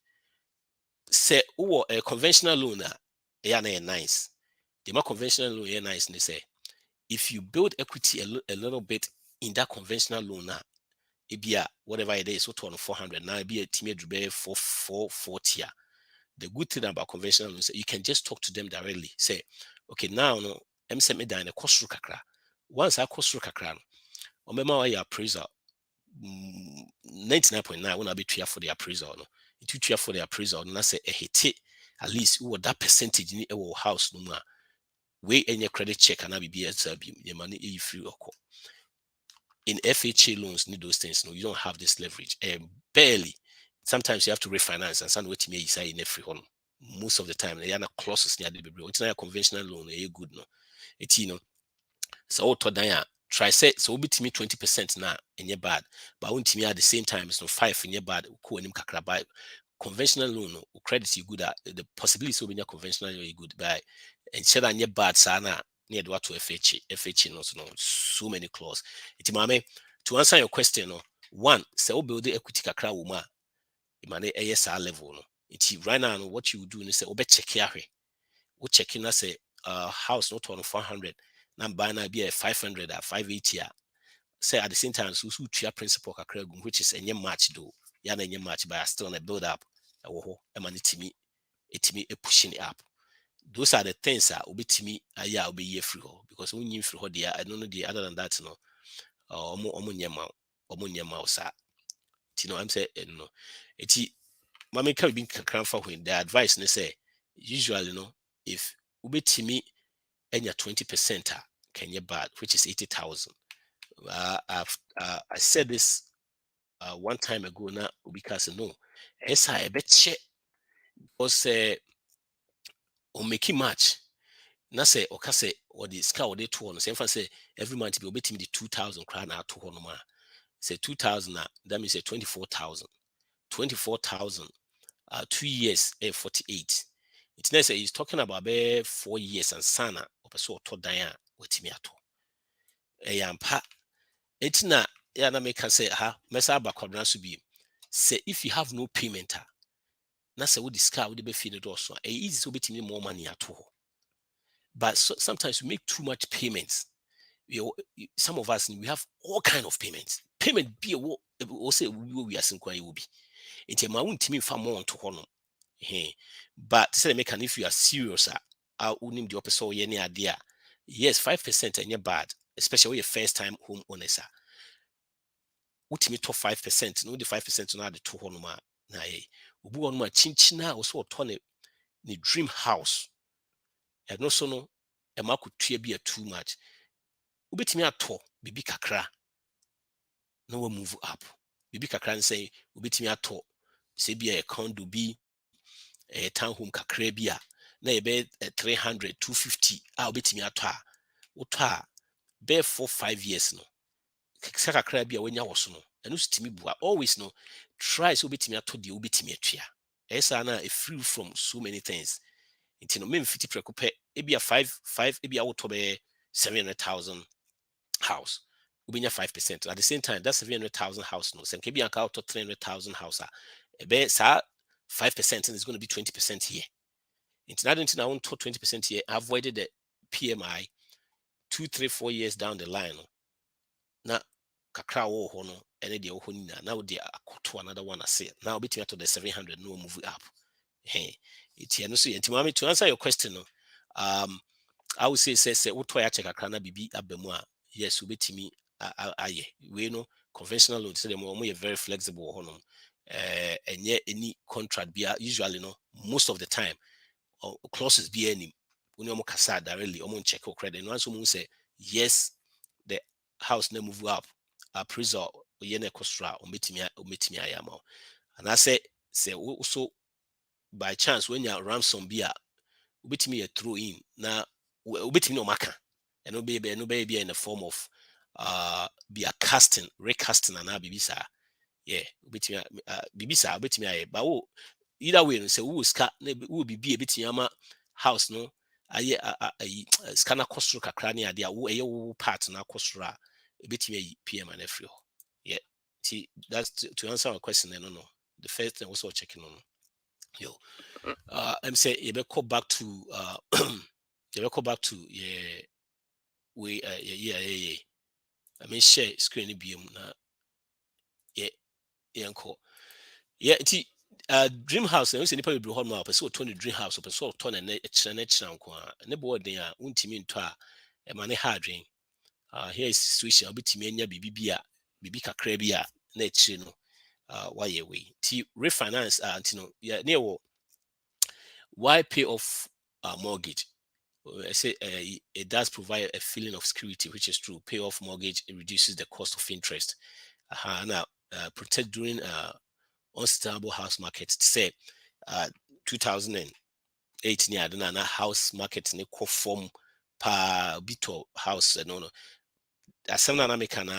Say a conventional loan yeah nice. The more conventional loan yeah nice and they say if you build equity a little bit in that conventional loan now, it be whatever it is, so 400 now it be a team for 440. The good thing about conventional loans, you can just talk to them directly. Say, okay, now no, I'm sending me down a cost kakra. Once I cost kakra, or remember your appraisal 99.9 when I be treated for the appraisal. No, it treat for the appraisal, and I say a hit at least what that percentage in a house no more. Way any credit check and I be your money if you in FHA loans need those things. No, you don't have this leverage. Barely. Sometimes you have to refinance and some way to me say in every one. Most of the time, they are not clauses near the bill. It's not a conventional loan, a good no. It's so to try say so be to me 20% na enye bad, but won't me at the same time so 5 enye bad ko anim kakra by conventional loan no credit you good at the possibility so be conventional you good by and share anye bad sana near what to FH no so many clause it mame to answer your question no one say we build the equity kakra wo ma imane ASR level no it right now no, what you do is say obe check here we checking as a house not on 400 number na be a 500 or 580 say at the same time so tua principal kakra gum which is any match though ya na any match but still on a build up wo emanitimi etimi pushing it up. Those are the things that obetimi aya obe ye free ho because when you free ho there I don't know the other than that no omo nyema osa you know I'm saying no eti mama can be kakran for when the advice ne say usually no if obetimi enya 20% can you bad which is 80,000. I said this one time ago now because no esa e betche because o make match na say o ka say or the scar or the two no say say every month be obetimi the 2,000 crown na to no ma say 2,000 that means say 24,000 2 years 48 it's nice he's talking about 4 years and sana or person to dan wetimi ato yampa it's na ya na make say ha mesa ba kwadran so bi say if you have no payment na say we discard we be feel it also easy so betimi more money ato ho. But sometimes we make too much payments. Some of us we have all kind of payments. Payment be a say we are sinking will be. It's a mount me for more to honor. But say make if you are serious, I wouldn't the opposite any idea. Yes, 5% and you're bad, especially your first time home owners. What me top 5%, no the 5% on the two honor na ubu on my chinchina also turn the dream house. And no so no a mark could be too much. Ubetimi ato bibi kakra no we move up. Bibi kakra and say ubetimi ato say be a condo be a town home kakra bia na be 300 250 ubetimi ato a uto be 4-5 years no kakra bia wenya wo so no eno stimi bua always no try so ubetimi ato de ubetimi atua esa na a free from so many things. It's no men 50 precope ebia 5 ebia auto be 700,000 house ubinya 5% at the same time that's 700,000 house no sen kebi anka auto 300,000 house ebe sa 5% is going to be 20% here. It's not until now 20% here avoided the PMI 2, 3, 4 years down the line no na kakra wo ho no ene de wo ho ni na wo de akoto another one ase now between to the 700 no move up. It's here no so mami to answer your question no I would say what to check a crana bibi abemu a yes ubetimi aye we no conventional loan say them are very flexible honum and any contract be usually no most of the time clauses be any when you kasa directly check your credit and so say yes the house no move up appraisal yene kostra umetimi ayama and I say also by chance when you ransom be a ubetimi throw in na ubetimi no maka and no baby in the form of be a casting recasting and bibisa yeah ubetimi bibisa ubetimi aye but either way no say who ska who be a bit yama house no aye scanner cost kakra ne ade a wo eye wo part na cost ra ubetimi PM and free yeah see that's to answer our question no the first thing also checking on yo I'm say you better go back to you better go back to yeah we yeah I mean share screen be na yeah uncle yeah it's dream house na say nipa be ho ma person to dream house person to na ekira nko a ne bo den a untimi nto a e ma ne ha adwen here is situation obetimi anya bibi kakra bi a na ekire no why we ti refinance antino yeah near why pay off a mortgage? I say it does provide a feeling of security, which is true. Pay off mortgage, it reduces the cost of interest. Now, protect during unstable house market. Say 2008, near the house market, ne form pa bito house no Assembly American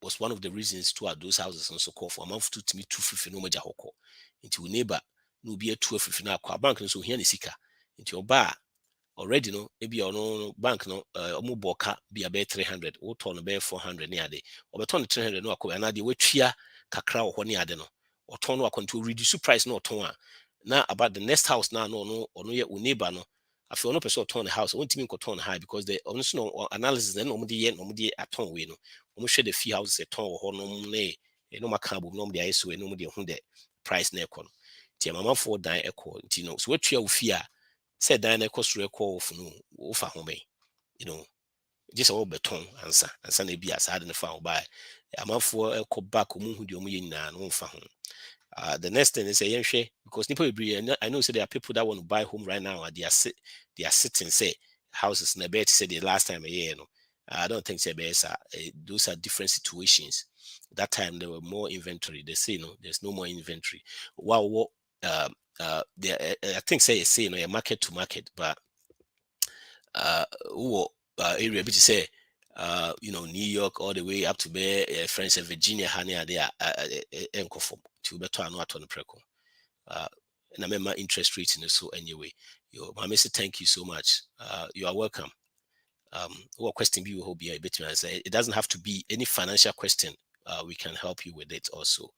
was one of the reasons to those houses and so called for a month to me 250 no major hoko into neighbor no be a 250 na kwa bank so here ni sika into your bar already no maybe no bank no omo boka be about 300 or turn be 400 near day or turn 300 no akọ na de wetua kakra ho ne ade no or turn no akọ to reduce price no turn now about the next house now no ye neighbor no I feel no person turn the house. I want to turn high because the honest no analysis then normally a turn we no. Share the fee houses a turn or no no macabre no the ice way no the price ne kon. Tia mama for dine echo tino. So what you fear said dine echo record of no offer home. You know, just all beton answer and Sunday be as hard in the found by a month for echo back who do me na no for home. The next thing is a share because I know so there are people that want to buy home right now and they are sitting say houses in a bed say the last time a year. You know, I don't think those are different situations. That time there were more inventory. They say no, there's no more inventory. Wow, I think say a market to market, but area which say New York all the way up to France and Virginia, Hania, they are conform to better and not on the preco. And I remember interest rates in the so anyway. Mama say thank you so much. You are welcome. What question be will be a bit say it doesn't have to be any financial question. We can help you with it also.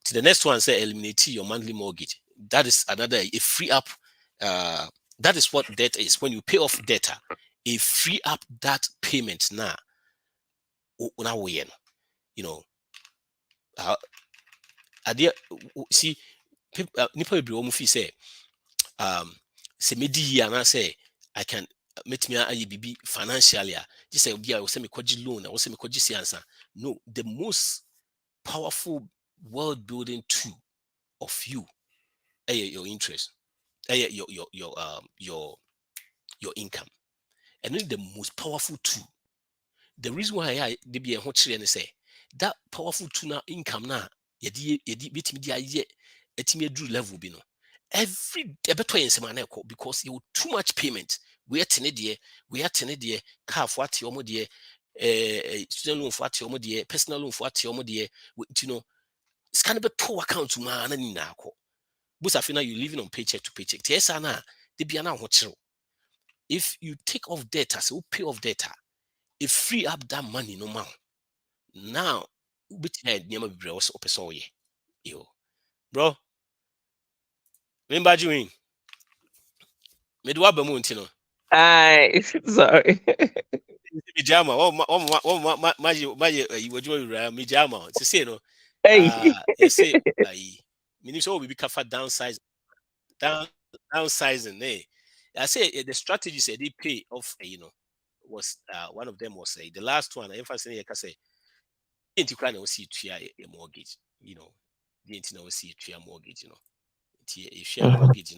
To the next one, say eliminate your monthly mortgage. That is another a free up. That is what debt is. When you pay off debt, a free up that payment now. You know, see, people be say, medi and I say I can meet me a financially. Just say, yeah, I will send me koji loan. I will send me koji answer. No, the most powerful world building tool of you, your interest, your income, and then the most powerful tool. The reason why I did be a hot and say that powerful tool now income now, bit me drew level bino. Every better because you too much payment. We are tenedia, car for what your dear, student loan for what your dear, personal loan for what your dear, it's kind of a two account to man and now. Busafina, you living on paycheck to paycheck. Yes, Anna, they be an if you take off data, so pay off data, if free up that money no more. Now, which head never be also open yo, bro. Remember you me do Bamuntino. Aye, sorry. Mijama, my you were doing Mijama. To say no, Hey. say meaning so we be careful downsizing, I say the strategy said they pay off, was one of them was the last one. I emphasize I say, ain't you crying see to a mortgage, the ain't see to a mortgage, if you have mortgage,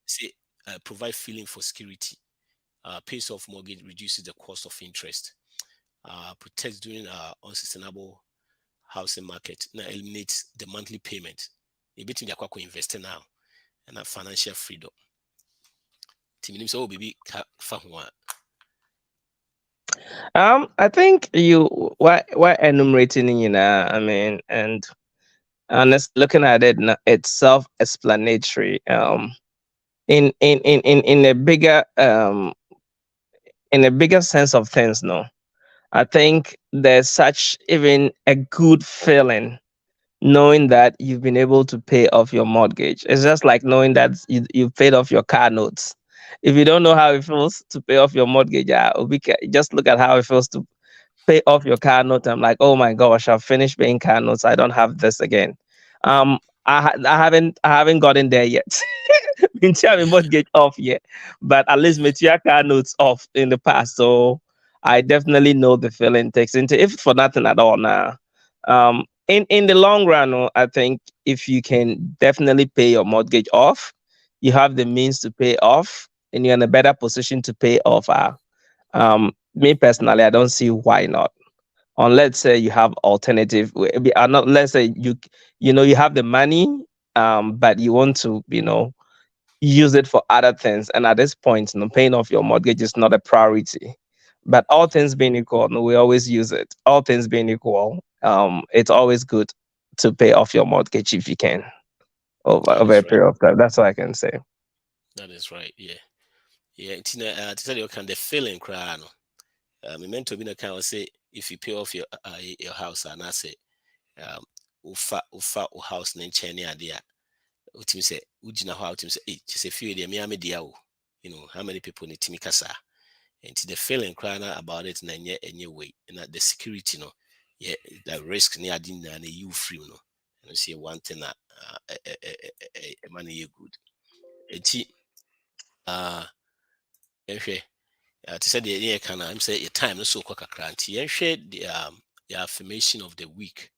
say provide feeling for security. Pays off mortgage reduces the cost of interest. Protects during unsustainable housing market. Now eliminates the monthly payment. A bit in the investor now and financial freedom. I think why enumerating, I mean, and honest looking at it, it's self-explanatory. In a bigger sense of things, no, I think there's such even a good feeling knowing that you've been able to pay off your mortgage. It's just like knowing that you've paid off your car notes. If you don't know how it feels to pay off your mortgage, just look at how it feels to pay off your car note. I'm like, oh my gosh, I've finished paying car notes. I don't have this again. I haven't gotten there yet. Didn't have a mortgage off yet, but at least my car notes off in the past. So I definitely know the feeling takes into if for nothing at all now. In the long run, I think if you can definitely pay your mortgage off, you have the means to pay off, and you're in a better position to pay off. Me personally, I don't see why not. Unless say you have alternative, not let's say you have the money, but you want to use it for other things, and at this point, paying off your mortgage is not a priority. But all things being equal, no, we always use it. All things being equal, it's always good to pay off your mortgage if you can That over a is right. period of time. That's all I can say. That is right. Yeah. Yeah. To tell you, can the feeling cry? No. Me meant to be the kind of say if you pay off your house and I say ufa house nkyɛn ne adeɛ a wotumi sɛ wogyina hɔ a wotumi sɛ kyɛ sɛ fie deɛ mea media wo, how many people ne timi kasa and the feeling crying about it na ɛnyɛ way na the security no, yeah, the risk ne ade nyinaa na you free no, and see one thing na ɛma no yɛ good ɛnti yɛhwɛ te sɛ deɛ yɛyɛ ka no I'm sɛ yɛ time no so kɔ kakra nti yɛhwɛ the affirmation of the week.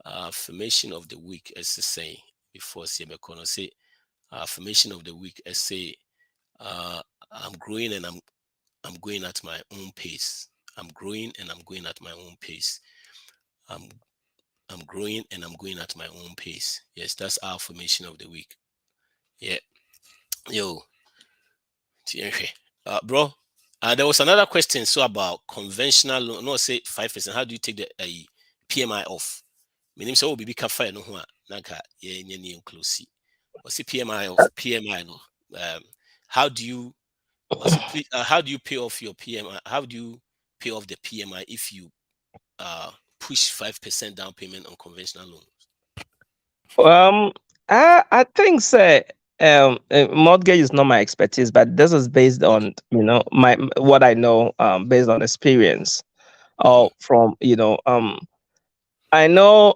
Affirmation of the week, as to say before Siabekono say affirmation of the week, as say I'm growing and I'm going at my own pace. I'm growing and I'm going at my own pace. I'm growing and I'm going at my own pace. Yes, that's our affirmation of the week. Yeah. Yo. Bro. There was another question so about conventional loan. No, say 5%. How do you take the PMI off? Meaning so be kafa no ho a nanka ye nyani inclusive. What's the PMI of PMI no? How do you how do you pay off your PMI? How do you pay off the PMI if you push 5% down payment on conventional loans? I think say mortgage is not my expertise, but this is based on my what I know based on experience or from I know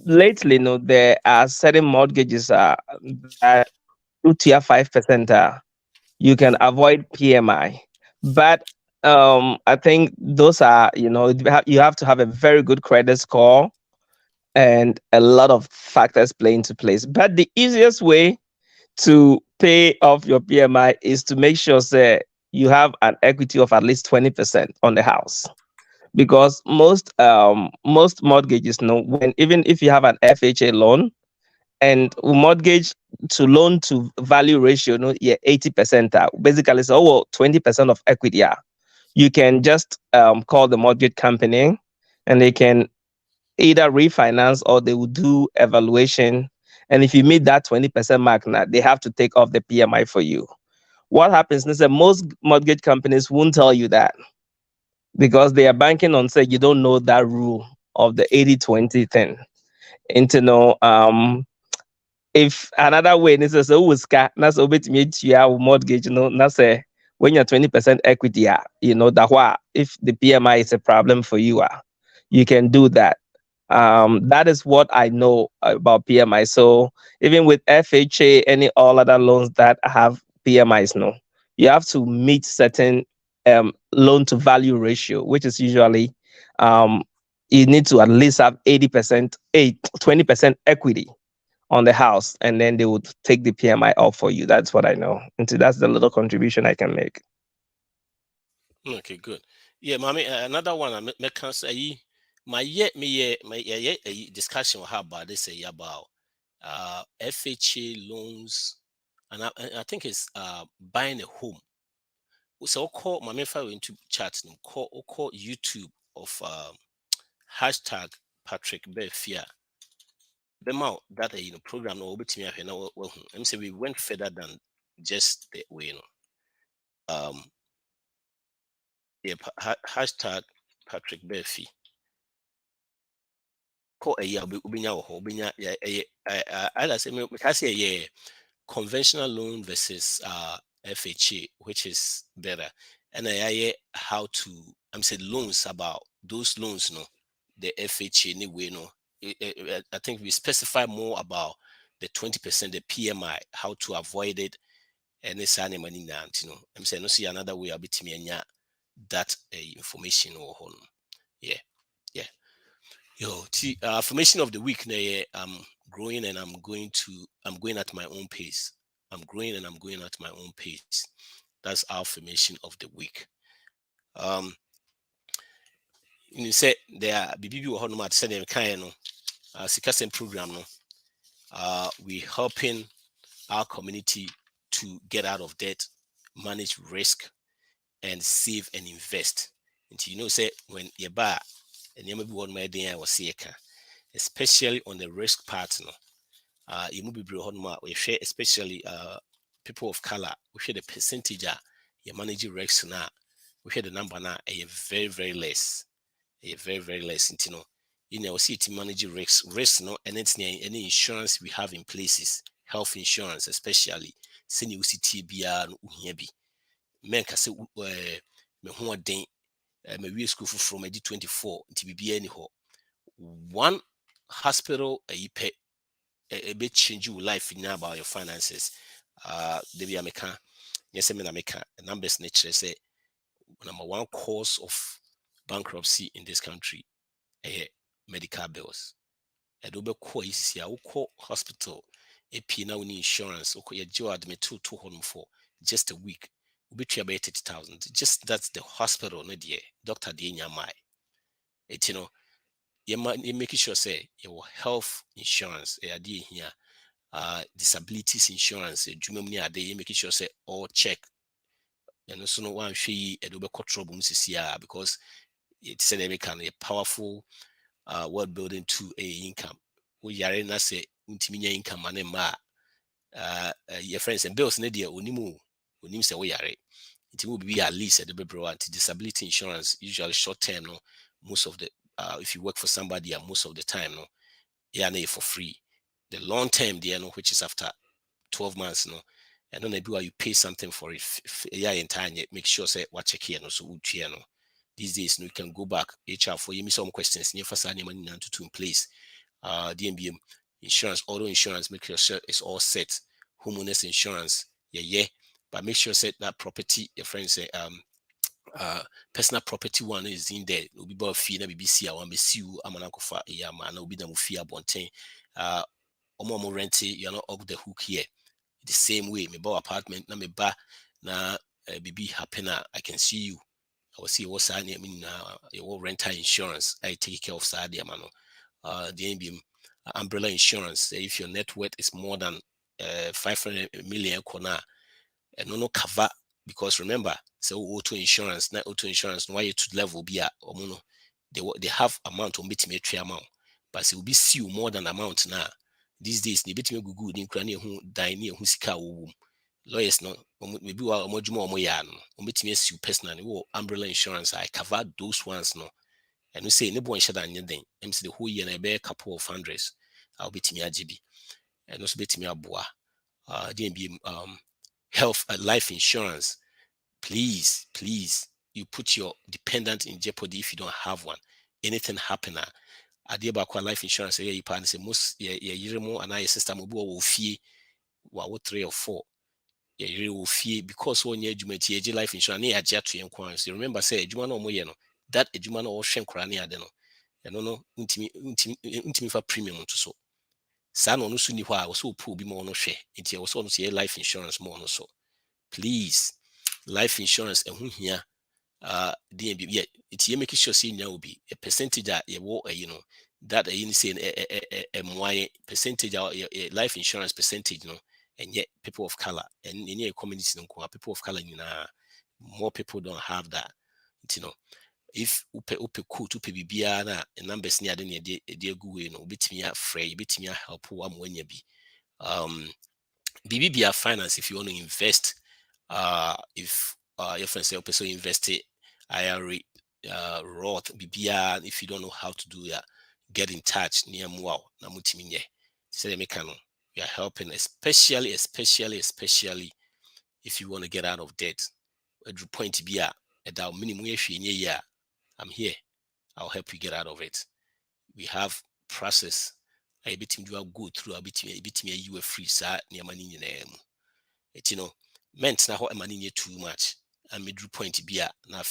lately there are certain mortgages that 2 tier 5% you can avoid PMI, but I think those are you have to have a very good credit score and a lot of factors play into place. But the easiest way to pay off your PMI is to make sure that you have an equity of at least 20% on the house. Because most mortgages, when even if you have an FHA loan and mortgage to loan to value ratio, 80%. Basically, so 20% of equity. You can just call the mortgage company, and they can either refinance or they will do evaluation. And if you meet that 20% mark, now they have to take off the PMI for you. What happens is that most mortgage companies won't tell you that because they are banking on say you don't know that rule of the 80-20 thing. And to know if another way is a that's a bit me mortgage, that's a when you're 20% equity, that why if the PMI is a problem for you, you can do that. That is what I know about PMI. So even with FHA, any all other loans that have PMIs, you have to meet certain loan to value ratio, which is usually you need to at least have 20% equity on the house, and then they would take the PMI off for you. That's what I know. And so that's the little contribution I can make. Okay, good. Yeah, mommy, another one I can say my discussion how about this about FHA loans, and I think it's buying a home. So I'll call my member into chat and call YouTube of hashtag Patrick Befia. The amount that program no bit me well I'm say we went further than just the way yeah, hashtag Patrick Befi. Call a year ubinya or binya I say because yeah conventional loan versus FHA, which is better. And I how to say loans about those loans, the FHA anyway, I think we specify more about the 20%, the PMI, how to avoid it, and it's money now, I'm saying no see another way a bit me that information or home. Yeah. Yo, affirmation of the week, I'm growing and I'm going at my own pace. I'm growing and I'm going at my own pace. That's our affirmation of the week. You said there are BBB or Honoma said them kind Sikasem program. We helping our community to get out of debt, manage risk, and save and invest. Until you know, say when you buy, and you may be one my day I was see especially on the risk part. No, you may be we share, especially people of color. We share the percentage you manage risks now. We share the number now. A very less. A very less. You know, see to manage risks. No, and it's any insurance we have in places. Health insurance, especially. Send you see TBR no bi. Men can say me ho den my we school from edi 24 nti bibia any ho one hospital you pay a bit change your life now about your finances. They be American, yes, I mean American numbers nature say number one cause of bankruptcy in this country, medical bills. And over core is here, hospital, a now in insurance, okay, you admit to home for just a week. Will be about 80,000. Just that's the hospital, no dear. Doctor Dina Mai. It you making sure say your health insurance, idea here, disabilities insurance, jumani ade, you making sure say all check. And also no one fee a double trouble because it's an American a powerful world building to a income. We are in say intiminia income and ma your friends and bills ne dear unimu unim say we are it will be at least at the bebre disability insurance, usually short term, no, most of the if you work for somebody most of the time, no, yeah, for free. The long term there, no, which is after 12 months, no, and then do you pay something for it, yeah, in time, make sure say what check here, no, so no. These days, no, you can go back HR for you, some questions, near for money to in place. DMBM insurance, auto insurance, make sure it's all set. Homeowners insurance, yeah, but make sure set that property, your friends say, personal property one is in there. Will be about fee na BBC. I want to see you. I'm an for yeah man. Will be the fee abontain. Omo renting. You're not off the hook here. The same way. Me buy apartment. Na me buy na BB happen. I can see you. I will see what's happening. I mean, your rental insurance. I take care of Sadia man. The NBM umbrella insurance. If your net worth is more than 500 million kona, and no cover. Because remember, so auto insurance, not auto insurance, why you to level be a omono. They have amount on bit me amount, but it will be sue more than amount now. These days, ni bit me good in crane who dine who sika womb. Lawyers no maybe wa omojuma omoya no bit me sue personally umbrella insurance. I cover those ones no. And we say nebo shada anything. MC the whole year na be a couple of hundreds. I'll bit me a GB. And also bit me a boa. DMB health life insurance. Please, you put your dependent in jeopardy if you don't have one. Anything happen, I about life insurance. You partner say most year more and I system will fee 3 or 4. You will fee because when you do life insurance, near jet to inquiries. You remember say Jumano Moyeno, that a Jumano or Shankrani adeno. And no intimate for premium to so. San on Suni why I was so poor be more no share. It was also life insurance more no so. Please, life insurance and here DMB yeah it's you making sure see now will be a percentage that you will that you say a percentage life insurance percentage and yet people of color and in your community people of color more people don't have that if upe cool to pay na numbers near the dear go bit me afraid bit me help when you be BBBR finance if you want to invest if your friends say so invest it IRA Roth BBR if you don't know how to do that get in touch near Mwao Namutiminye say mekano we are helping especially if you want to get out of debt at the point to be at our minimum year I'm here I'll help you get out of it we have process I bit him do go through a bit me you free sir near money in it meant now money too much and mid point be a na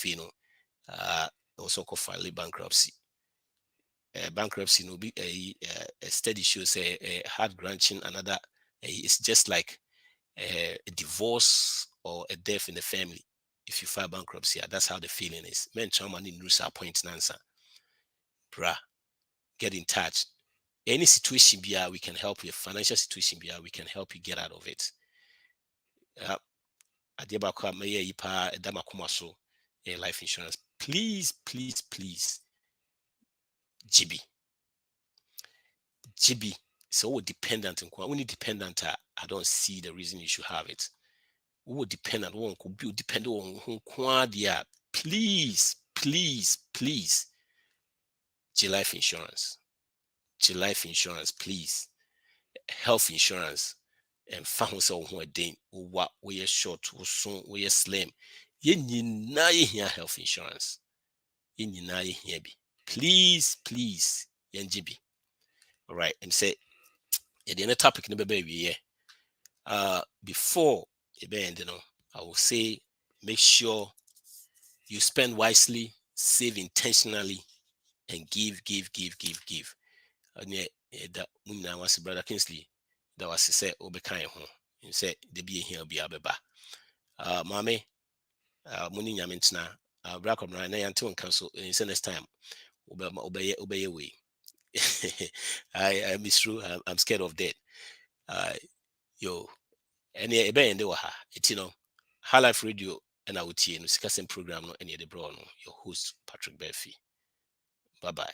also called finally bankruptcy. Bankruptcy no be a study shows a hard granting another it's just like a divorce or a death in the family. If you file bankruptcy, that's how the feeling is. Men trauma need news point answer. Bruh, get in touch. Any situation be we can help you. Financial situation be we can help you get out of it. adeɛ baako a mɛyɛ yi paa ɛda makoma so life insurance. Please, please, please. GB. So dependent on only dependent. I don't see the reason you should have it. Who dependent one could be dependent on who. Please, please, please. G life insurance. G life insurance, please. Health insurance. And found so who are dane what we are short, who soon we are slim. Ye here health insurance. Ye here be. Please, please, GB. All right, and say the other topic in the baby, before end, I will say make sure you spend wisely, save intentionally, and give. And that was Brother Kingsley that was said Obekai home. You said the be here be abeba. Mame, Muni Yamintina, Bracom Ryan until council in next time. Obey way. I miss true. I'm scared of death. Yo, any ebe ende wa ha. It's High Life Radio and I would see no Sikasen program no any the bro no. Your host Patrick Belfi. Bye bye.